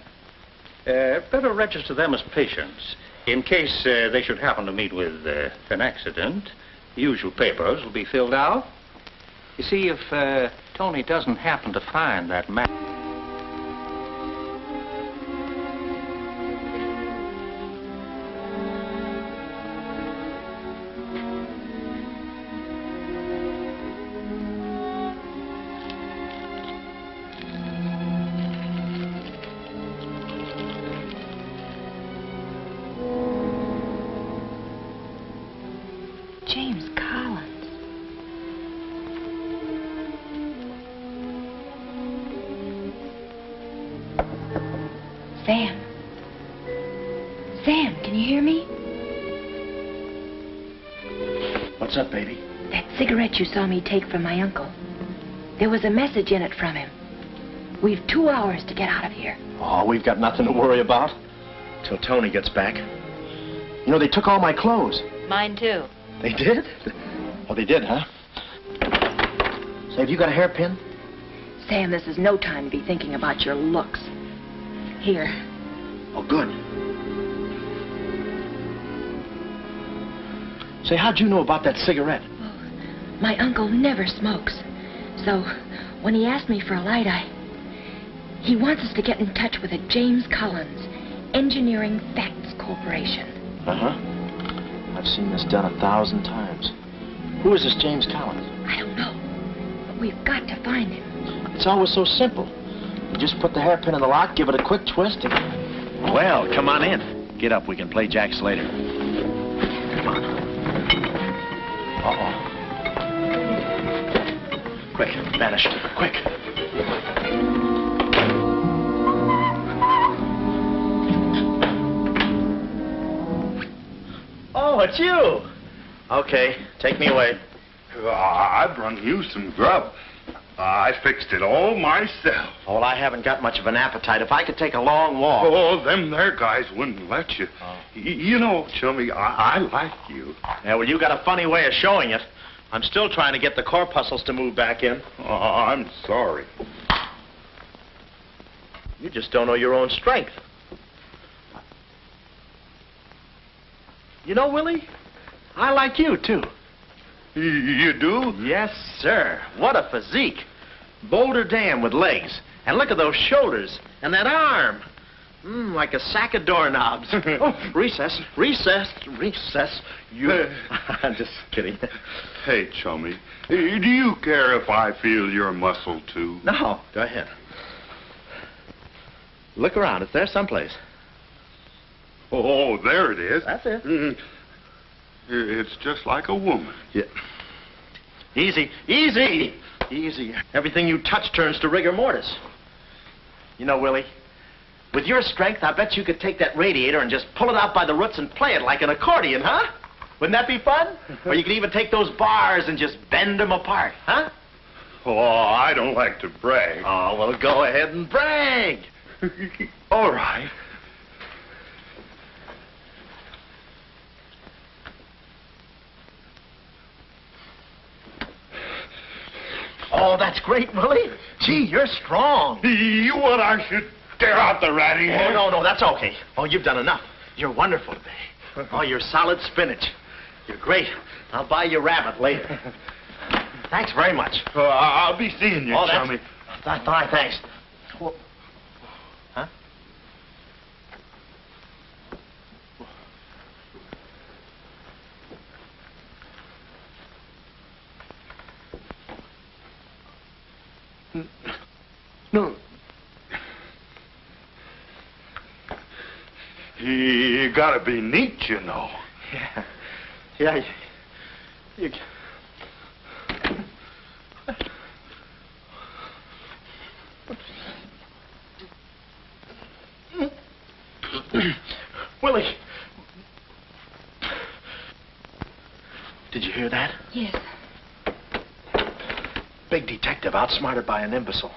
better register them as patients. In case they should happen to meet with an accident, the usual papers will be filled out. You see, if Tony doesn't happen to find that map... James Collins. Sam. Sam, can you hear me? What's up, baby? That cigarette you saw me take from my uncle. There was a message in it from him. We've 2 hours to get out of here. Oh, we've got nothing to worry about. Till Tony gets back. You know, they took all my clothes. Mine, too. They did? Oh, they did, huh? Say, have you got a hairpin? Sam, this is no time to be thinking about your looks. Here. Oh, good. Say, how'd you know about that cigarette? Well, my uncle never smokes. So, when he asked me for a light, he wants us to get in touch with a James Collins, Engineering Facts Corporation. Uh-huh. I've seen this done 1,000 times. Who is this James Collins? I don't know. But we've got to find him. It's always so simple. You just put the hairpin in the lock, give it a quick twist, and... Well, come on in. Get up. We can play jacks later. Come on. Uh-oh. Quick, vanish. Quick. Oh, it's you. Okay, take me away. I brung you some grub. I fixed it all myself. Oh, well, I haven't got much of an appetite. If I could take a long walk... Oh, them there guys wouldn't let you. Oh. You know, chummy, I like you. Yeah, well, you got a funny way of showing it. I'm still trying to get the corpuscles to move back in. Oh, I'm sorry. You just don't know your own strength. You know, Willie, I like you, too. You do? Yes, sir. What a physique. Boulder Dam with legs. And look at those shoulders. And that arm. Like a sack of doorknobs. Oh, recess. I'm just kidding. Hey, chummy, do you care if I feel your muscle, too? No, go ahead. Look around. It's there someplace. Oh, there it is. That's it. It's just like a woman. Yeah. Easy. Everything you touch turns to rigor mortis. You know, Willie, With your strength, I bet you could take that radiator and just pull it out by the roots and play it like an accordion, huh? Wouldn't that be fun? Or you could even take those bars and just bend them apart, huh? Oh, I don't like to brag. Oh, well, go ahead and brag. All right. Oh, that's great, Willie. Gee, you're strong. You want I should tear out the ratty head? Oh, no, that's okay. Oh, you've done enough. You're wonderful today. Oh, you're solid spinach. You're great. I'll buy you rabbit later. Thanks very much. I'll be seeing you, chummy. Thanks. Well, huh? No. You gotta be neat, you know. Yeah. You... Willie. Did you hear that? Yes. Big detective outsmarted by an imbecile.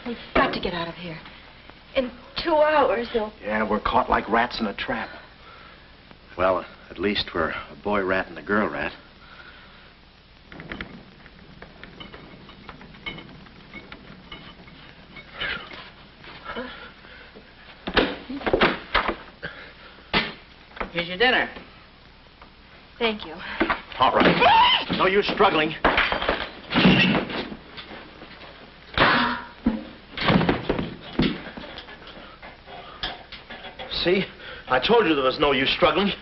We've got to get out of here. In 2 hours, they'll... Yeah, we're caught like rats in a trap. Well, at least we're a boy rat and a girl rat. Here's your dinner. Thank you. All right. No use struggling. See? I told you there was no use struggling.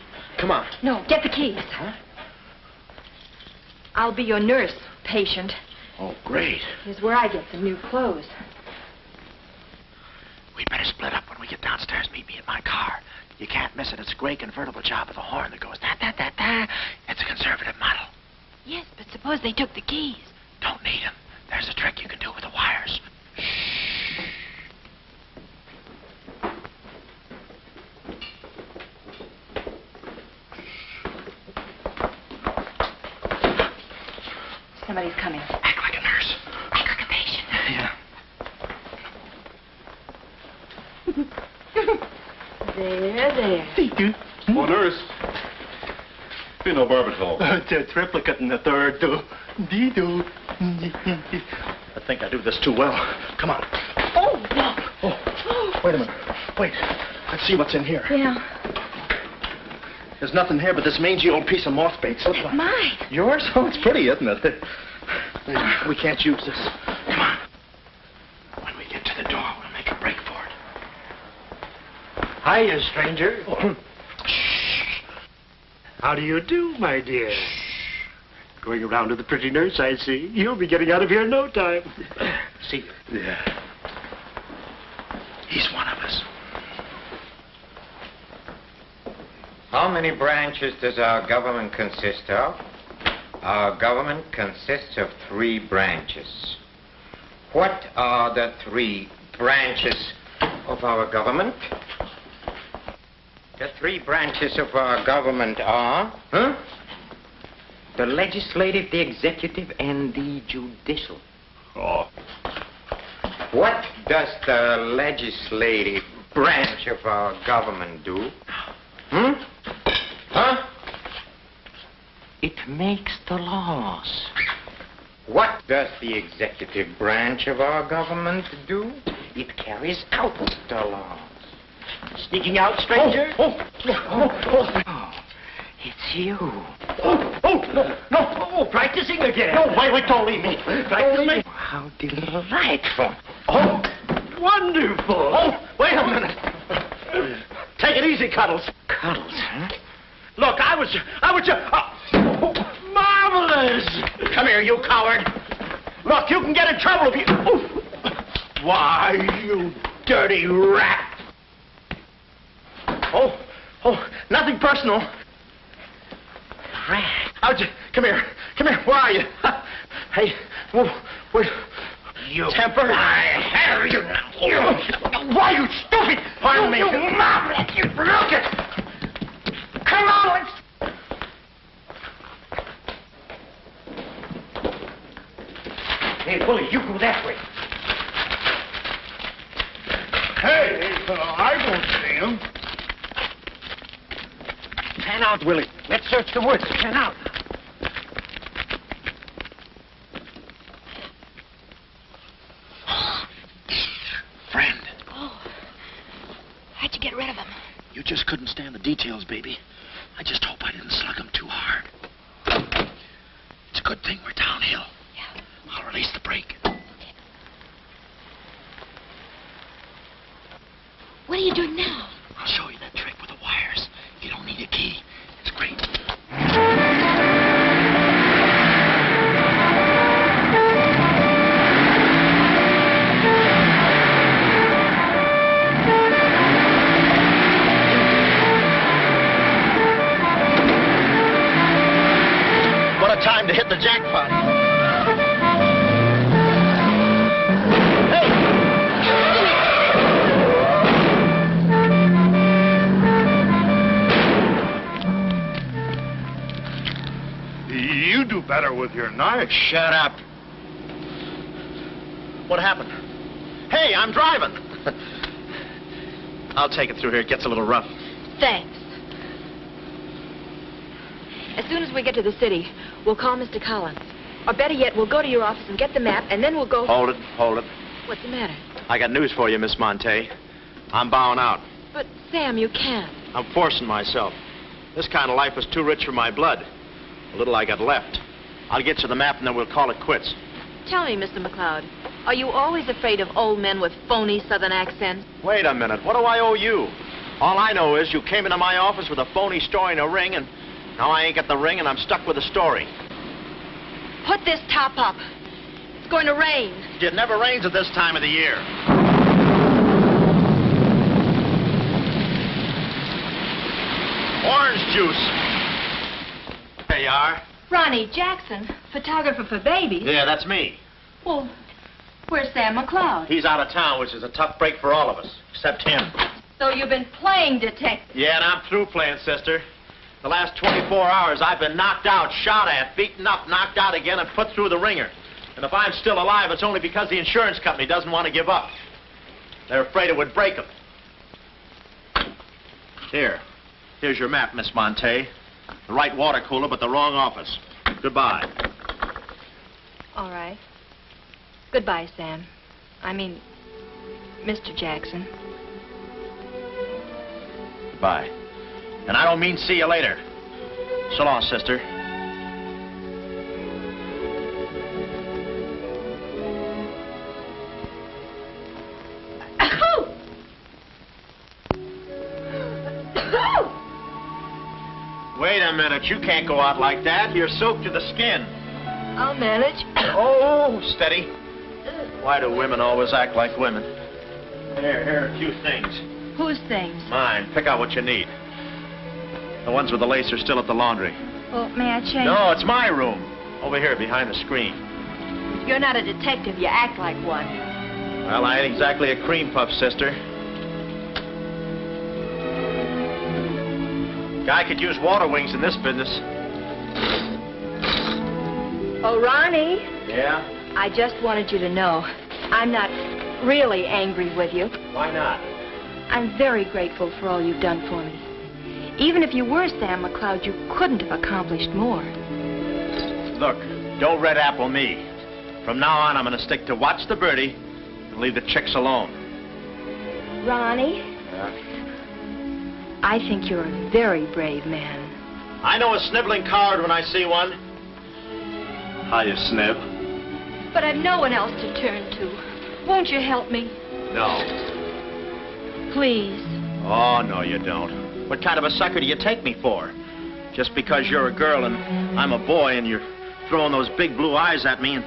Come on. No, get the keys. Huh? I'll be your nurse, patient. Oh, great. Here's where I get some new clothes. We'd better split up when we get downstairs. Meet me in my car. You can't miss it. It's a gray convertible job with a horn that goes da-da-da-da. It's a conservative model. Yes, but suppose they took the keys. Don't need them. There's a trick you can do with the wires. Somebody's coming. Act like a nurse. Act like a patient. Yeah. There. Oh, nurse. Be no barbital. It's a triplicate in the third. I think I do this too well. Come on. Oh, no. Oh, wait a minute. Wait. Let's see what's in here. Yeah. There's nothing here but this mangy old piece of moth bait. That's mine. Yours? Oh, it's pretty, isn't it? We can't use this. Come on. When we get to the door, we'll make a break for it. Hiya, stranger. Shh. How do you do, my dear? Going around to the pretty nurse, I see. You'll be getting out of here in no time. See you. Yeah. He's one of us. How many branches does our government consist of? Our government consists of 3 branches. What are the 3 branches of our government? The 3 branches of our government are, the legislative, the executive, and the judicial. Oh. What does the legislative branch of our government do? It makes the laws. What does the executive branch of our government do? It carries out the laws. Sneaking out, stranger? Oh, it's you. No, practicing again. No, wait, don't leave me. Practicing. How delightful. Oh, wonderful. Oh, wait a minute. Take it easy, Cuddles. Cuddles, huh? Look, I was marvelous. Come here, you coward. Look, you can get in trouble if you... Why, you dirty rat. Oh, nothing personal. Rat. Come here. Where are you? Hey, wait. You. Temper? I have you now. You. Why, you stupid? Pardon me. You maverick. You look it. Come on, let's... Hey, Willie, you go that way. Hey, I won't see him. Pan out, Willie. Let's search the woods. Pan out. Friend, Oh. How'd you get rid of him? you just couldn't stand the details, baby. I just hope I didn't slug him too hard. It's a good thing we're downhill. Yeah. I'll release the brake. What are you doing now? I'll show you that trick with the wires. You don't need a key. It's great. What a time to hit the jackpot. You do better with your knife. Shut up. What happened? Hey, I'm driving. I'll take it through here. It gets a little rough. Thanks. As soon as we get to the city, we'll call Mr. Collins. Or better yet, we'll go to your office and get the map, and then we'll go... Hold it, hold it. What's the matter? I got news for you, Miss Monte. I'm bowing out. But, Sam, you can't. I'm forcing myself. This kind of life is too rich for my blood. The little I got left. I'll get you the map, and then we'll call it quits. Tell me, Mr. McLeod, are you always afraid of old men with phony southern accents? Wait a minute. What do I owe you? All I know is you came into my office with a phony story and a ring, and now I ain't got the ring, and I'm stuck with the story. Put this top up. It's going to rain. It never rains at this time of the year. Orange juice. There you are. Ronnie Jackson, photographer for babies. Yeah, that's me. Well, where's Sam McLeod? He's out of town, which is a tough break for all of us, except him. So you've been playing detective. Yeah, and I'm through playing, sister. The last 24 hours, I've been knocked out, shot at, beaten up, knocked out again, and put through the ringer. And if I'm still alive, it's only because the insurance company doesn't want to give up. They're afraid it would break them. Here's your map, Miss Monte. The right water cooler, but the wrong office. Goodbye. All right. Goodbye, Sam. I mean, Mr. Jackson. Goodbye. And I don't mean see you later. So long, sister. Wait a minute. You can't go out like that. You're soaked to the skin. I'll manage. Oh, steady. Why do women always act like women? Here are a few things. Whose things? Mine. Pick out what you need. The ones with the lace are still at the laundry. Well, may I change? No, it's my room. Over here, behind the screen. You're not a detective. You act like one. Well, I ain't exactly a cream puff, sister. Guy could use water wings in this business. Oh, Ronnie. Yeah? I just wanted you to know I'm not really angry with you. Why not? I'm very grateful for all you've done for me. Even if you were Sam McLeod, you couldn't have accomplished more. Look, don't red apple me. From now on, I'm going to stick to watch the birdie and leave the chicks alone. Ronnie, Yeah? I think you're a very brave man. I know a sniveling coward when I see one. Hiya, Snib. But I've no one else to turn to. Won't you help me? No. Please. Oh, no, you don't. What kind of a sucker do you take me for? Just because you're a girl and I'm a boy and you're throwing those big blue eyes at me and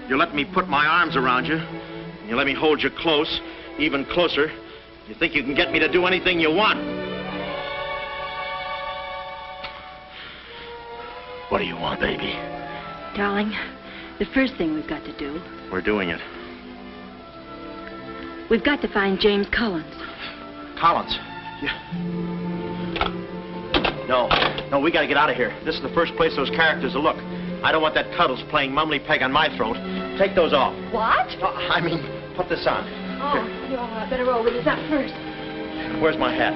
you're letting me put my arms around you and you let me hold you close, even closer, you think you can get me to do anything you want. What do you want, baby? Darling, the first thing we've got to do... We're doing it. We've got to find James Collins. Collins? Yeah. No, we gotta get out of here. This is the first place those characters will look. I don't want that Cuddles playing mumbly peg on my throat. Take those off. What? I mean, put this on. Oh, you better roll with this up first. Where's my hat?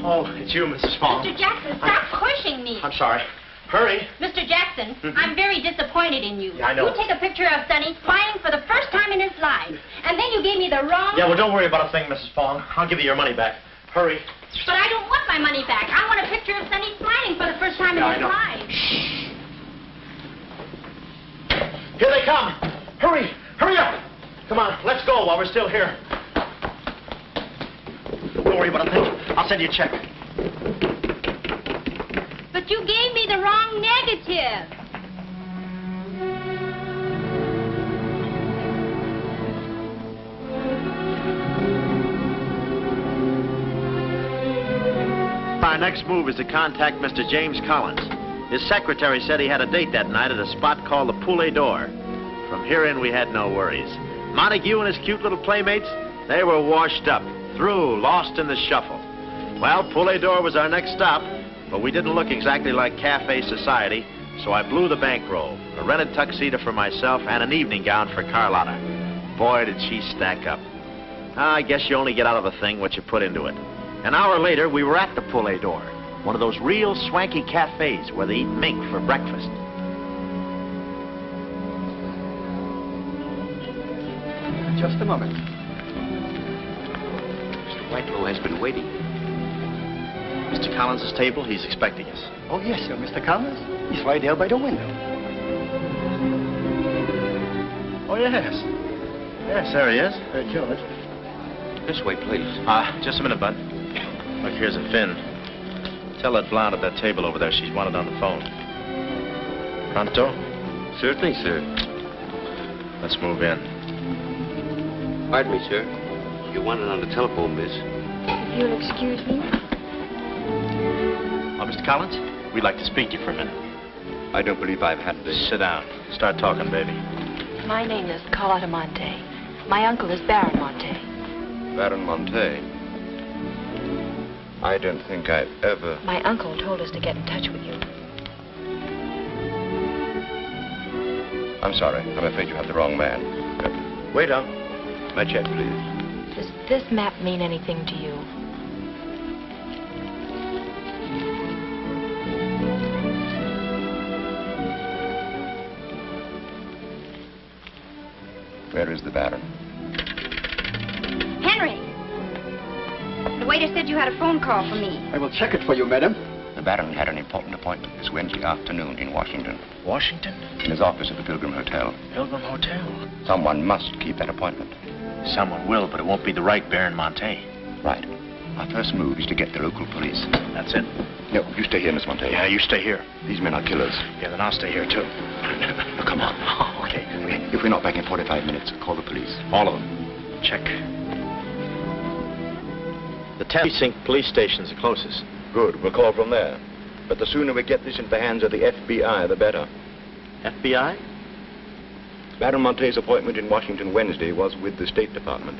Oh, it's you, Mrs. Fong. Mr. Jackson, stop pushing me. I'm sorry. Hurry. Mr. Jackson, I'm very disappointed in you. Yeah, I know. You take a picture of Sonny smiling for the first time in his life, and then you gave me the wrong... Yeah, well, don't worry about a thing, Mrs. Fong. I'll give you your money back. Hurry. But I don't want my money back. I want a picture of Sonny smiling for the first time in his life. Shh. Here they come. Hurry. Hurry up. Come on, let's go while we're still here. Don't worry about a thing. I'll send you a check. But you gave me the wrong negative. Our next move is to contact Mr. James Collins. His secretary said he had a date that night at a spot called the Poulet d'Or. From here in, we had no worries. Montague and his cute little playmates, they were washed up, through, lost in the shuffle. Well, Poulet d'Or was our next stop, but we didn't look exactly like cafe society, so I blew the bankroll, a rented tuxedo for myself and an evening gown for Carlotta. Boy, did she stack up. I guess you only get out of a thing what you put into it. An hour later, we were at the Poulet d'Or, one of those real swanky cafes where they eat mink for breakfast. Just a moment. Mr. Whitelaw has been waiting. Mr. Collins' table, he's expecting us. Oh, yes, sir. Mr. Collins? He's right there by the window. Oh, yes. Yes, there he is. George. This way, please. Just a minute, Bud. Look, here's a fin. Tell that blonde at that table over there she's wanted on the phone. Pronto? Certainly, sir. Let's move in. Pardon me, sir. You wanted on the telephone, miss. If you'll excuse me. Oh, Mr. Collins, we'd like to speak to you for a minute. I don't believe I've had this. Sit down. Start talking, baby. My name is Carlotta Monte. My uncle is Baron Monte. Baron Monte. I don't think I've ever... My uncle told us to get in touch with you. I'm sorry. I'm afraid you have the wrong man. Waiter, my check, please. Does this map mean anything to you? Where is the Baron? Henry! The waiter said you had a phone call for me. I will check it for you, madam. The Baron had an important appointment this Wednesday afternoon in Washington. Washington? In his office at the Pilgrim Hotel. Pilgrim Hotel? Someone must keep that appointment. Someone will, but it won't be the right Baron Monte. Right. Our first move is to get the local police. That's it? No, you stay here, Miss Monte. Yeah, you stay here. These men are killers. Yeah, then I'll stay here, too. Now, come on. Oh, okay. If we're not back in 45 minutes, call the police. All of them. Check. The 10th precinct police station's the closest. Good. We'll call from there. But the sooner we get this into the hands of the FBI, the better. FBI? Baron Monte's appointment in Washington Wednesday was with the State Department.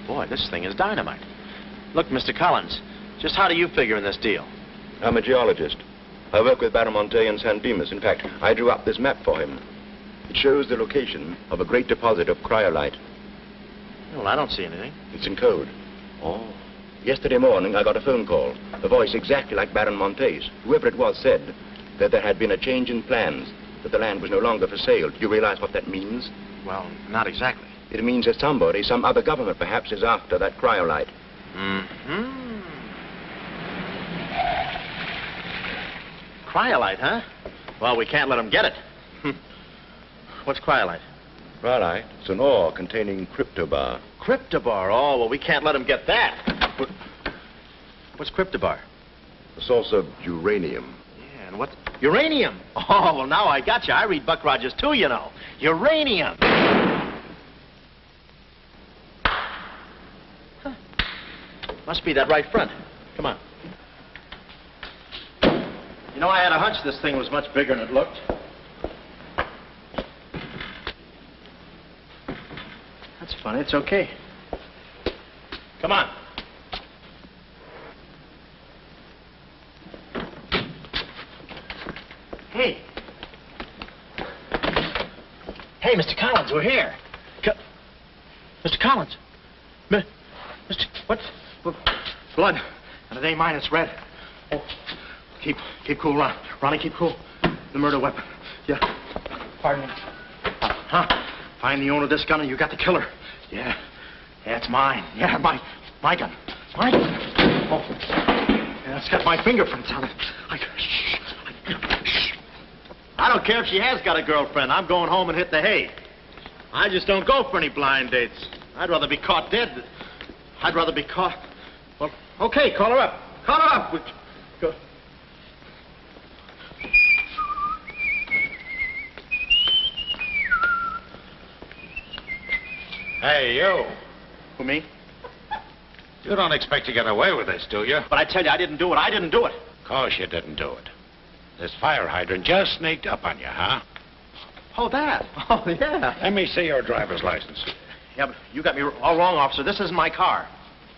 Boy, this thing is dynamite. Look, Mr. Collins, just how do you figure in this deal? I'm a geologist. I work with Baron Monte in San Dimas. In fact, I drew up this map for him. It shows the location of a great deposit of cryolite. Well, I don't see anything. It's in code. Oh. Yesterday morning, I got a phone call. A voice exactly like Baron Monte's. Whoever it was said that there had been a change in plans, that the land was no longer for sale. Do you realize what that means? Well, not exactly. It means that somebody, some other government perhaps, is after that cryolite. Mm-hmm. Cryolite, huh? Well, we can't let them get it. What's cryolite? Cryolite? It's an ore containing cryptobar. Cryptobar? Oh, well, we can't let them get that. What's cryptobar? A source of uranium. Yeah, and what? Uranium? Oh, well, now I got you. I read Buck Rogers, too, you know. Uranium. Huh. Must be that right front. Come on. You know, I had a hunch this thing was much bigger than it looked. funny. It's okay. Come on. Hey. Hey, Mr. Collins, we're here. Mr. Collins. Mr. What? Blood. And it ain't mine, it's red. Oh, keep cool, Ron. Ronnie, keep cool. The murder weapon. Yeah. Pardon me. Huh? Find the owner of this gun and you got the killer. Yeah. Yeah, it's mine. Yeah, my gun. My gun. Oh. Yeah, it's got my fingerprints on it. I don't care if she has got a girlfriend. I'm going home and hit the hay. I just don't go for any blind dates. I'd rather be caught dead. I'd rather be caught... Well, okay, call her up. Call her up. Go. Hey, you. Who, me? You don't expect to get away with this, do you? But I tell you, I didn't do it. I didn't do it. Of course you didn't do it. This fire hydrant just sneaked up on you, huh? Oh, that? Oh, yeah. Let me see your driver's license. Yeah, but you got me all wrong, officer. This isn't my car.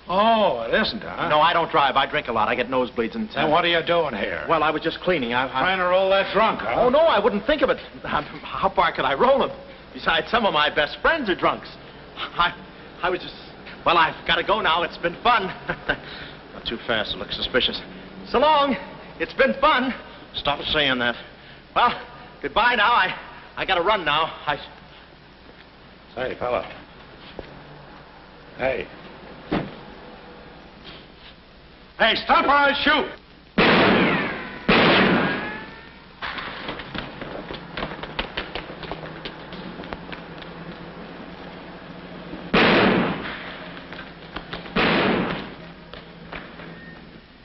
Oh, it isn't, huh? No, I don't drive. I drink a lot. I get nosebleeds and... Then what are you doing here? Well, I was just cleaning. Trying to roll that drunk, huh? Oh, no, I wouldn't think of it. How far could I roll them? Besides, some of my best friends are drunks. I was just... Well, I've got to go now. It's been fun. Not too fast. It looks suspicious. So long. It's been fun. Stop saying that. Well, goodbye now. I got to run now. Say, fella. Hey. Hey, stop or I'll shoot!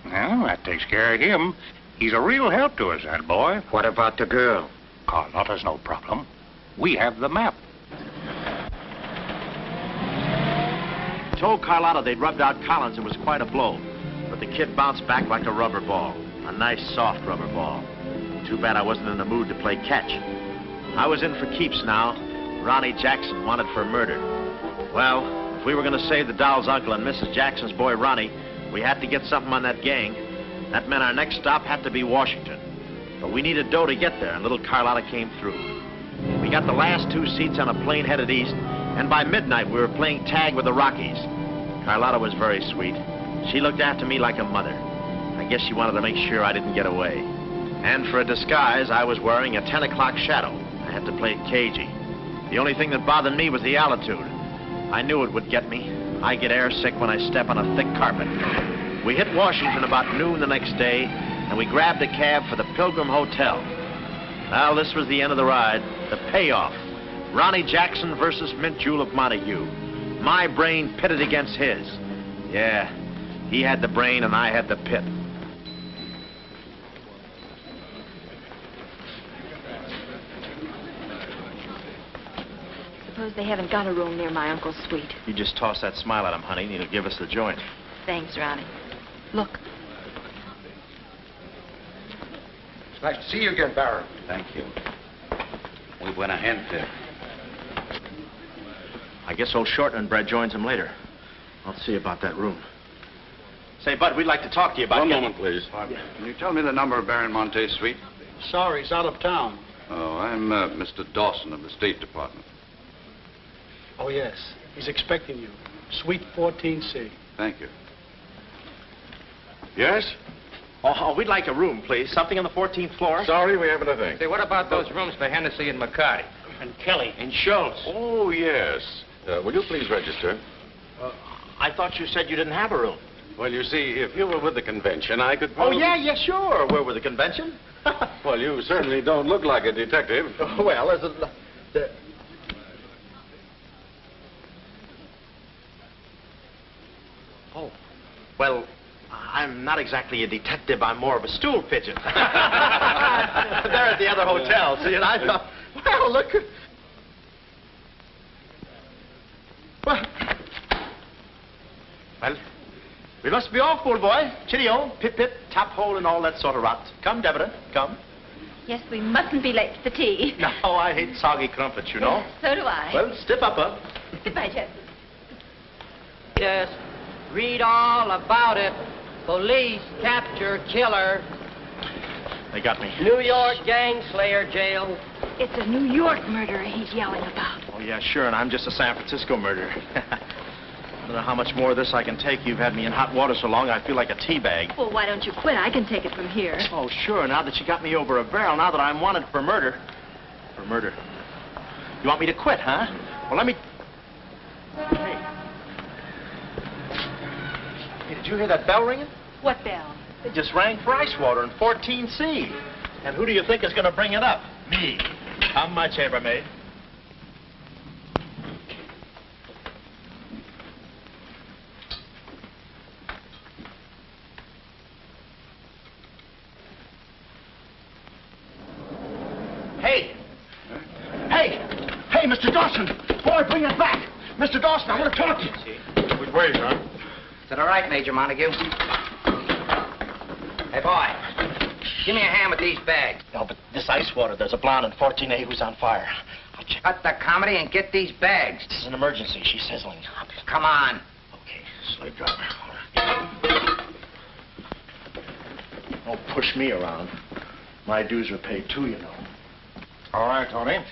Well, that takes care of him. He's a real help to us, that boy. What about the girl? Carlotta's no problem. We have the map. Told Carlotta they'd rubbed out Collins. It was quite a blow. But the kid bounced back like a rubber ball. A nice, soft rubber ball. Too bad I wasn't in the mood to play catch. I was in for keeps now. Ronnie Jackson wanted for murder. Well, if we were going to save the doll's uncle and Mrs. Jackson's boy, Ronnie, we had to get something on that gang. That meant our next stop had to be Washington. But we needed dough to get there, and little Carlotta came through. We got the last 2 seats on a plane headed east, and by midnight we were playing tag with the Rockies. Carlotta was very sweet. She looked after me like a mother. I guess she wanted to make sure I didn't get away. And for a disguise, I was wearing a 10 o'clock shadow. I had to play it cagey. The only thing that bothered me was the altitude. I knew it would get me. I get airsick when I step on a thick carpet. We hit Washington about noon the next day, and we grabbed a cab for the Pilgrim Hotel. Well, this was the end of the ride, the payoff. Ronnie Jackson versus Mint Jewel of Montague. My brain pitted against his. Yeah, he had the brain and I had the pit. Suppose they haven't got a room near my uncle's suite. You just toss that smile at him, honey, and he'll give us the joint. Thanks, Ronnie. Look. It's nice to see you again, Baron. Thank you. Muy buena gente. I guess old Shortland joins him later. I'll see about that room. Say, Bud, we'd like to talk to you about... One moment, please. Can you tell me the number of Baron Monte's suite? Sorry, he's out of town. Oh, I'm Mr. Dawson of the State Department. Oh, yes. He's expecting you. Suite 14C. Thank you. Yes? Oh, we'd like a room, please. Something on the 14th floor. Sorry, we haven't a thing. Say, what about those rooms for Hennessy and McCarty? And Kelly. And Schultz? Oh, yes. Will you please register? I thought you said you didn't have a room. Well, you see, if you were with the convention, I could Oh, probably... yeah, sure. We're with the convention. Well, you certainly don't look like a detective. Well, there's a... Oh, well, I'm not exactly a detective. I'm more of a stool pigeon. They're at the other hotel, see, and I thought, well, look. Well, we must be off, old boy. Cheerio, pip-pip, tap hole, and all that sort of rot. Come, Deborah, come. Yes, we mustn't be late for tea. No, I hate soggy crumpets, you know. So do I. Well, stiff upper. Goodbye, Jeff. Yes, read all about it. Police capture killer. They got me. New York gang slayer jail. It's a New York murderer he's yelling about. Oh, yeah, sure, and I'm just a San Francisco murderer. I don't know how much more of this I can take. You've had me in hot water so long I feel like a tea bag. Well, why don't you quit? I can take it from here. Oh, sure, now that you got me over a barrel, now that I'm wanted for murder. For murder. You want me to quit, huh? Well, let me... Hey, did you hear that bell ringing? What bell? It just rang for ice water in 14C. And who do you think is going to bring it up? Me. I'm my chambermaid. Hey! Hey! Hey, Mr. Dawson! Boy, bring it back! Mr. Dawson, I want to talk to you. Which way, huh? Is that all right, Major Montague? Hey, boy. Give me a hand with these bags. No, but this ice water, there's a blonde in 14A who's on fire. I'll check. Cut the comedy and get these bags. This is an emergency. She's sizzling. Come on. Okay, slave driver. Don't push me around. My dues are paid too, you know. All right, Tony.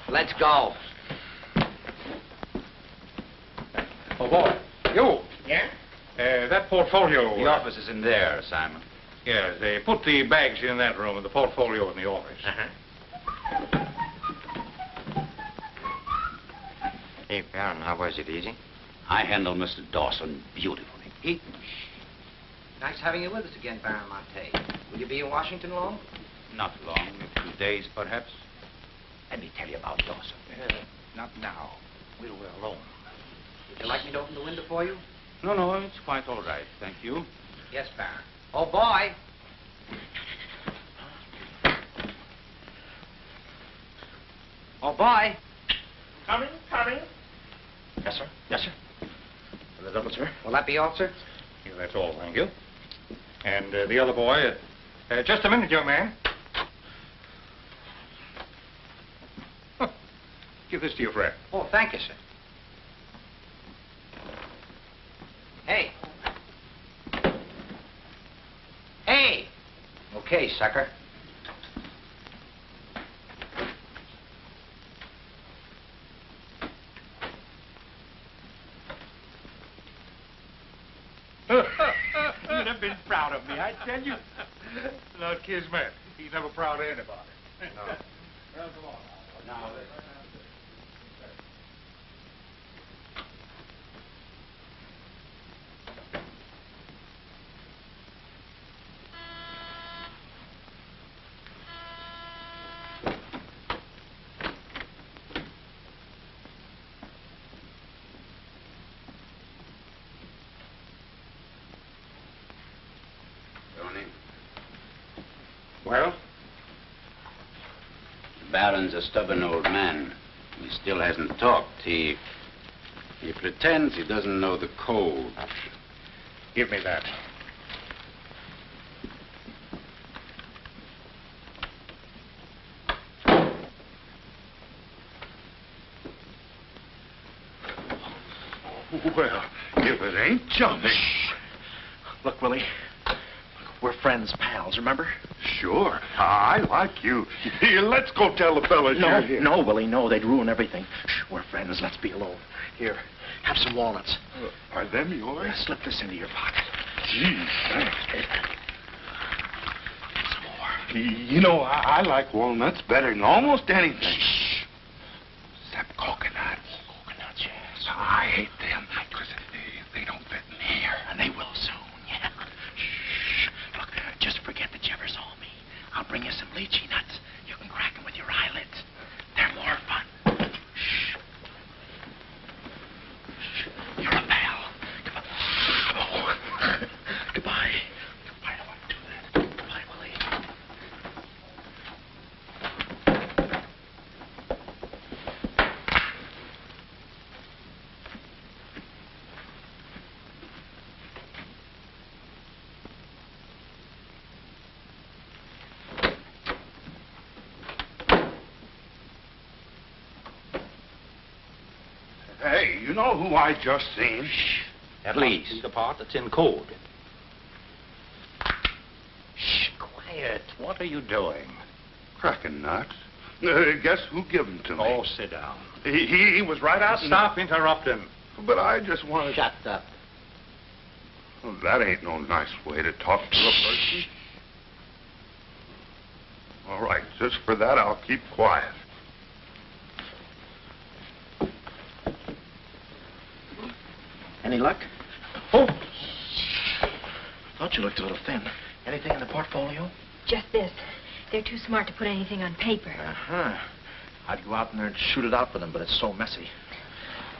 Let's go. Oh, boy. You. Yeah? That portfolio... The office is in there, Simon. Yes, they put the bags in that room and the portfolio in the office. Hey, Baron, how was it? Easy? I handled Mr. Dawson beautifully. Nice having you with us again, Baron Monte. Will you be in Washington long? Not long, a few days, perhaps. Let me tell you about Dawson. Not now. We're alone. Would you like me to open the window for you? No, it's quite all right, thank you. Yes, Baron. Oh, boy. Oh, boy. Coming. Yes, sir. Yes, sir. The double, sir. Will that be all, sir? Yeah, that's all, thank you. And the other boy, just a minute, young man. Huh. Give this to your friend. Oh, thank you, sir. Hey. Hey. Okay, sucker. You'd have been proud of me, I tell you. Not Kismet. He's never proud of anybody. No. Well, come on now. Well? The Baron's a stubborn old man. He still hasn't talked. He pretends he doesn't know the code. Give me that. Well, if it ain't Johnny. Look, Willie. We're friends, pals, remember? Sure. I like you. Here, let's go tell the fellas you're here. No, Willie, no. They'd ruin everything. Shh, we're friends. Let's be alone. Here, have some walnuts. Are them yours? Slip this into your pocket. Gee, thanks. Some more. You know, I like walnuts better than almost anything. Shh. Except coconuts. Coconuts, yes. I hate them because they don't fit in here. And they will soon, yeah. Shh. Look, just forget that you ever saw me. I'll bring you some lychee nuts. You can crack them with your eyelids. They're more fun. Shh. Shh. You're a pal. Come on. Oh. Goodbye. I don't want to do that. Goodbye, Willie. you know who I just seen? Shh. That must be the part that's in code. Shh, quiet. What are you doing? Cracking nuts. Guess who gave them to me? Oh, sit down. He was right out. Stop interrupting. But I just wanted. Shut up. Well, that ain't no nice way to talk to a person. All right, just for that, I'll keep quiet. Any luck? Oh! Thought you looked a little thin. Anything in the portfolio? Just this. They're too smart to put anything on paper. Uh-huh. I'd go out in there and shoot it out with them, but it's so messy.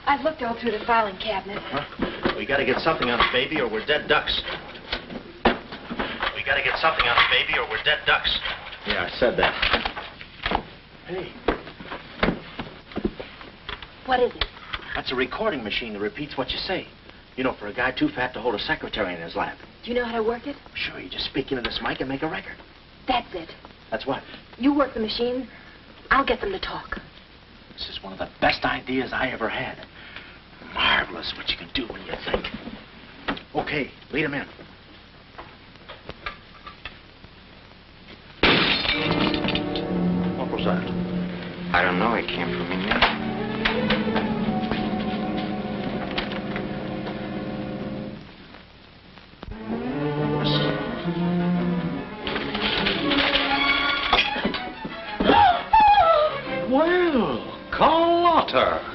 I've looked all through the filing cabinet. Huh? We gotta get something on it, baby, or we're dead ducks. We gotta get something on it, baby, or we're dead ducks. Yeah, I said that. Hey. What is it? That's a recording machine that repeats what you say. You know, for a guy too fat to hold a secretary in his lap. Do you know how to work it? Sure, you just speak into this mic and make a record. That's it. That's what? You work the machine, I'll get them to talk. This is one of the best ideas I ever had. Marvelous what you can do when you think. Okay, lead him in. What was that? I don't know. It came from in there. Well, Carlotta.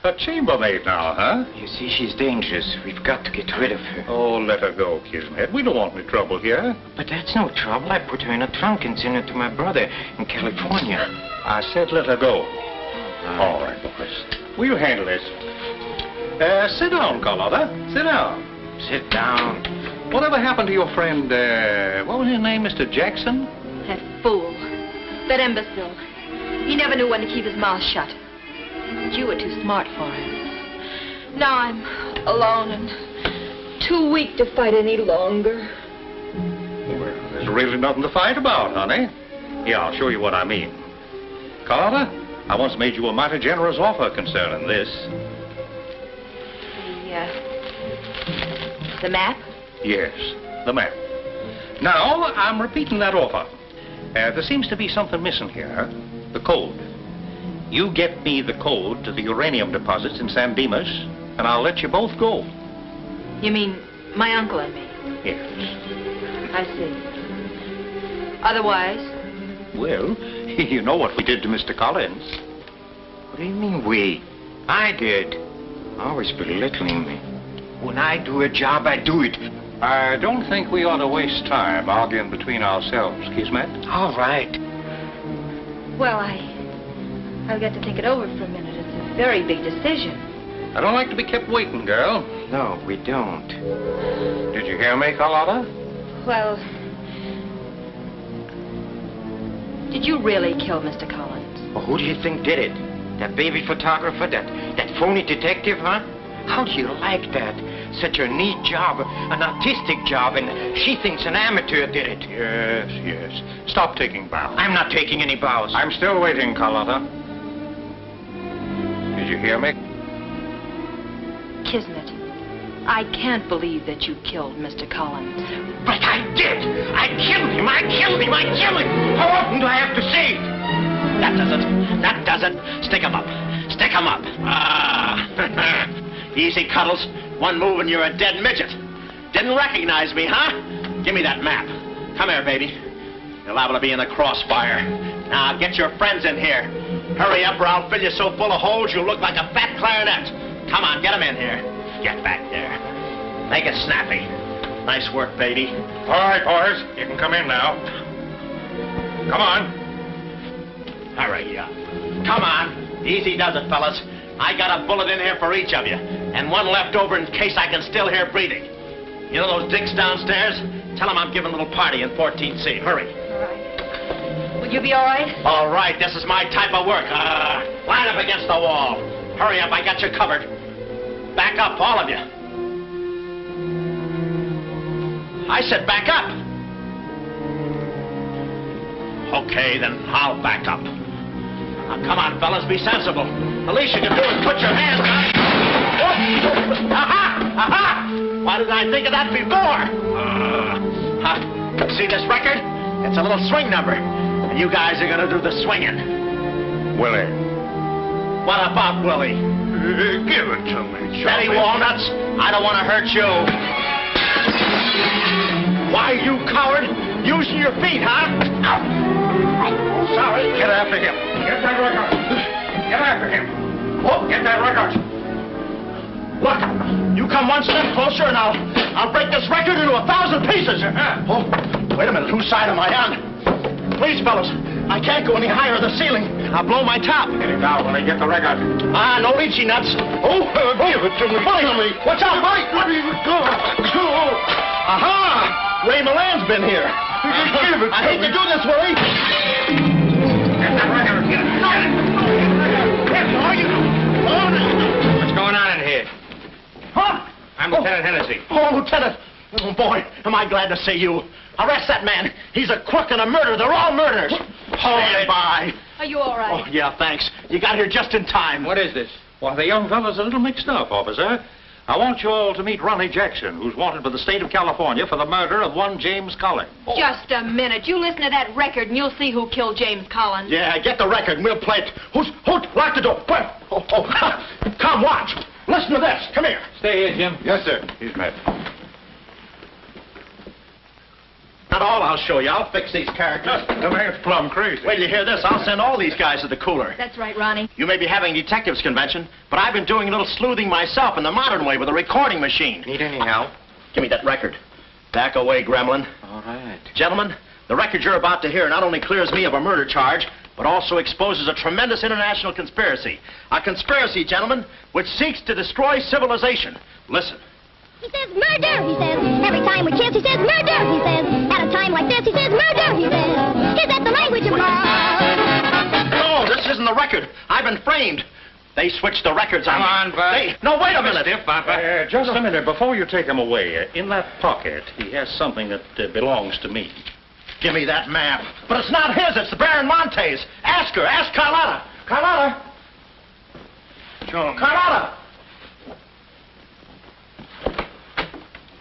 A chambermaid now, huh? You see, she's dangerous. We've got to get rid of her. Oh, let her go, Kismet. We don't want any trouble here. But that's no trouble. I put her in a trunk and sent her to my brother in California. I said let her go. All right, boys. We'll handle this. Sit down, Carlotta. Sit down. Sit down. Whatever happened to your friend, what was his name, Mr. Jackson? That fool. That imbecile. He never knew when to keep his mouth shut. You were too smart for him. Now I'm alone and too weak to fight any longer. Well, there's really nothing to fight about, honey. Here, I'll show you what I mean. Carlotta, I once made you a mighty generous offer concerning this. The map? Yes, the map. Now, I'm repeating that offer. There seems to be something missing here. The code. You get me the code to the uranium deposits in San Dimas, and I'll let you both go. You mean my uncle and me? Yes. I see. Otherwise? Well, you know what we did to Mr. Collins. What do you mean, we? I did. Always belittling me. When I do a job, I do it. I don't think we ought to waste time arguing between ourselves, Kismet. All right. Well, I'll get to think it over for a minute. It's a very big decision. I don't like to be kept waiting, girl. No, we don't. Did you hear me, Carlotta? Well, did you really kill Mr. Collins? Well, who do you think did it? That baby photographer? That phony detective, huh? How do you like that? Such a neat job, an artistic job, and she thinks an amateur did it. Yes, yes. Stop taking bows. I'm not taking any bows. I'm still waiting, Carlotta. Did you hear me? Kismet, I can't believe that you killed Mr. Collins. But I did! I killed him! I killed him! I killed him! How often do I have to say it? That does it. That does it. Stick 'em up. Stick 'em up. Ah. Easy, Cuddles. One move and you're a dead midget. Didn't recognize me, huh? Give me that map. Come here, baby. You're liable to be in the crossfire. Now, get your friends in here. Hurry up or I'll fill you so full of holes you'll look like a fat clarinet. Come on, get them in here. Get back there. Make it snappy. Nice work, baby. All right, boys. You can come in now. Come on. Hurry up. Come on. Easy does it, fellas. I got a bullet in here for each of you, and one left over in case I can still hear breathing. You know those dicks downstairs? Tell them I'm giving a little party in 14C. Hurry. All right. Will you be all right? All right, this is my type of work. Line up against the wall. Hurry up, I got you covered. Back up, all of you. I said back up. Okay, then I'll back up. Now, come on, fellas, be sensible. The least you can do is put your hands up. Aha! Why didn't I think of that before? See this record? It's a little swing number. And you guys are going to do the swinging. Willie. What about Willie? Give it to me, Steady, Walnuts. I don't want to hurt you. Why, you coward? Using your feet, huh? Sorry. Get after him. Get that record. Get after him. Oh, get that record. Look, you come one step closer and I'll break this record into 1,000 pieces. Oh, wait a minute. Whose side am I on? Please, fellas. I can't go any higher than the ceiling. I'll blow my top. Get it down when I get the record. No lychee nuts. Give it to me. Buddy, watch out, buddy. Aha! Ray Milan's been here. Give it to I hate to do this, Willie. Get that record. Get it. What's going on in here? Huh? I'm Lieutenant Hennessy. Oh, Lieutenant. Oh, boy, am I glad to see you. Arrest that man. He's a crook and a murderer. They're all murderers. Stand by. Are you all right? Oh, yeah, thanks. You got here just in time. What is this? Well, the young fellow's a little mixed up, officer. I want you all to meet Ronnie Jackson, who's wanted by the state of California for the murder of one James Collins. Just a minute. You listen to that record and you'll see who killed James Collins. Yeah, get the record and we'll play it. Who? Lock the door. Come, watch. Listen to this. Come here. Stay here, Jim. Yes, sir. He's met. Not all I'll show you. I'll fix these characters. The man's plumb crazy. Wait till you hear this. I'll send all these guys to the cooler. That's right, Ronnie. You may be having a detectives convention, but I've been doing a little sleuthing myself in the modern way with a recording machine. Need any help? Give me that record. Back away, gremlin. All right. Gentlemen, the record you're about to hear not only clears me of a murder charge, but also exposes a tremendous international conspiracy. A conspiracy, gentlemen, which seeks to destroy civilization. Listen. He says murder, he says. Every time we kiss, he says murder, he says. At a time like this, he says murder, he says. Is that the language of love? No, this isn't the record. I've been framed. They switched the records on me. Come on, Bud. No, wait a minute. Just a minute. Before you take him away, in that pocket, he has something that belongs to me. Give me that map. But it's not his. It's the Baron Monte's. Ask her. Ask Carlotta. Carlotta. John. Carlotta.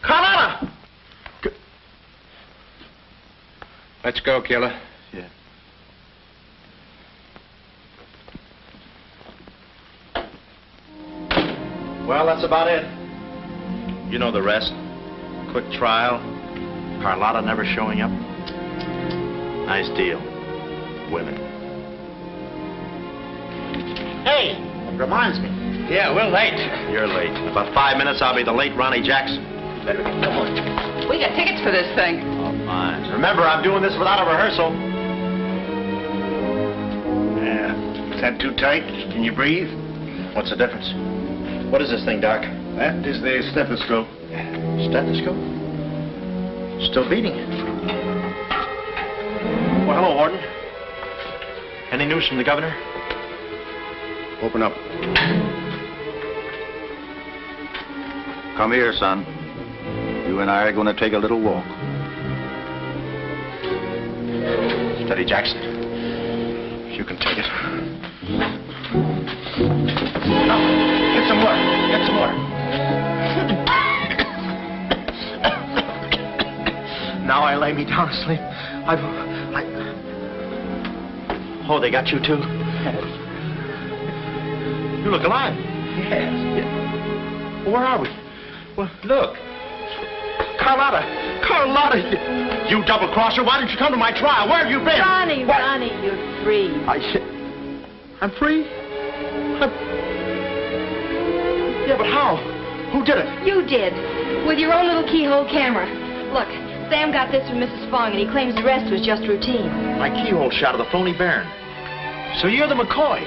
Carlotta. Let's go, killer. Yeah. Well, that's about it. You know the rest. Quick trial. Carlotta never showing up. Nice deal. Women. Hey, reminds me. Yeah, we're late. You're late. In about 5 minutes, I'll be the late Ronnie Jackson. Better get going. We got tickets for this thing. Oh, fine. Remember, I'm doing this without a rehearsal. Yeah. Is that too tight? Can you breathe? What's the difference? What is this thing, Doc? That is the stethoscope. Stethoscope? Still beating. Well, hello, Warden. Any news from the governor? Open up. Come here, son. You and I are going to take a little walk. Steady, Jackson. You can take it. No, get some water. Get some water. Now I lay me down to sleep. Oh, they got you too? Yes. You look alive. Yes. Where are we? Well, look. Carlotta. Carlotta. You double-crosser. Why didn't you come to my trial? Where have you been? Ronnie, what? Ronnie, you're free. I'm free? Yeah, but how? Who did it? You did. With your own little keyhole camera. Look, Sam got this from Mrs. Fong, and he claims the rest was just routine. My keyhole shot of the phony Baron. So you're the McCoy.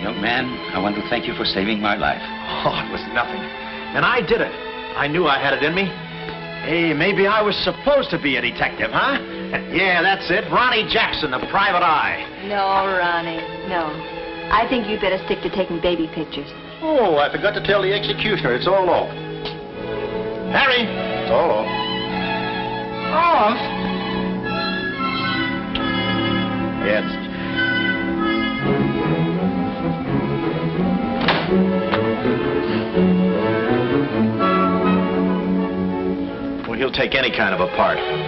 Young man, I want to thank you for saving my life. Oh, it was nothing. And I did it. I knew I had it in me. Hey, maybe I was supposed to be a detective, huh? Yeah, that's it. Ronnie Jackson, the private eye. No, Ronnie, no. I think you'd better stick to taking baby pictures. Oh, I forgot to tell the executioner. It's all off. Harry! It's all off. Off? Yes. he'll take any kind of a part.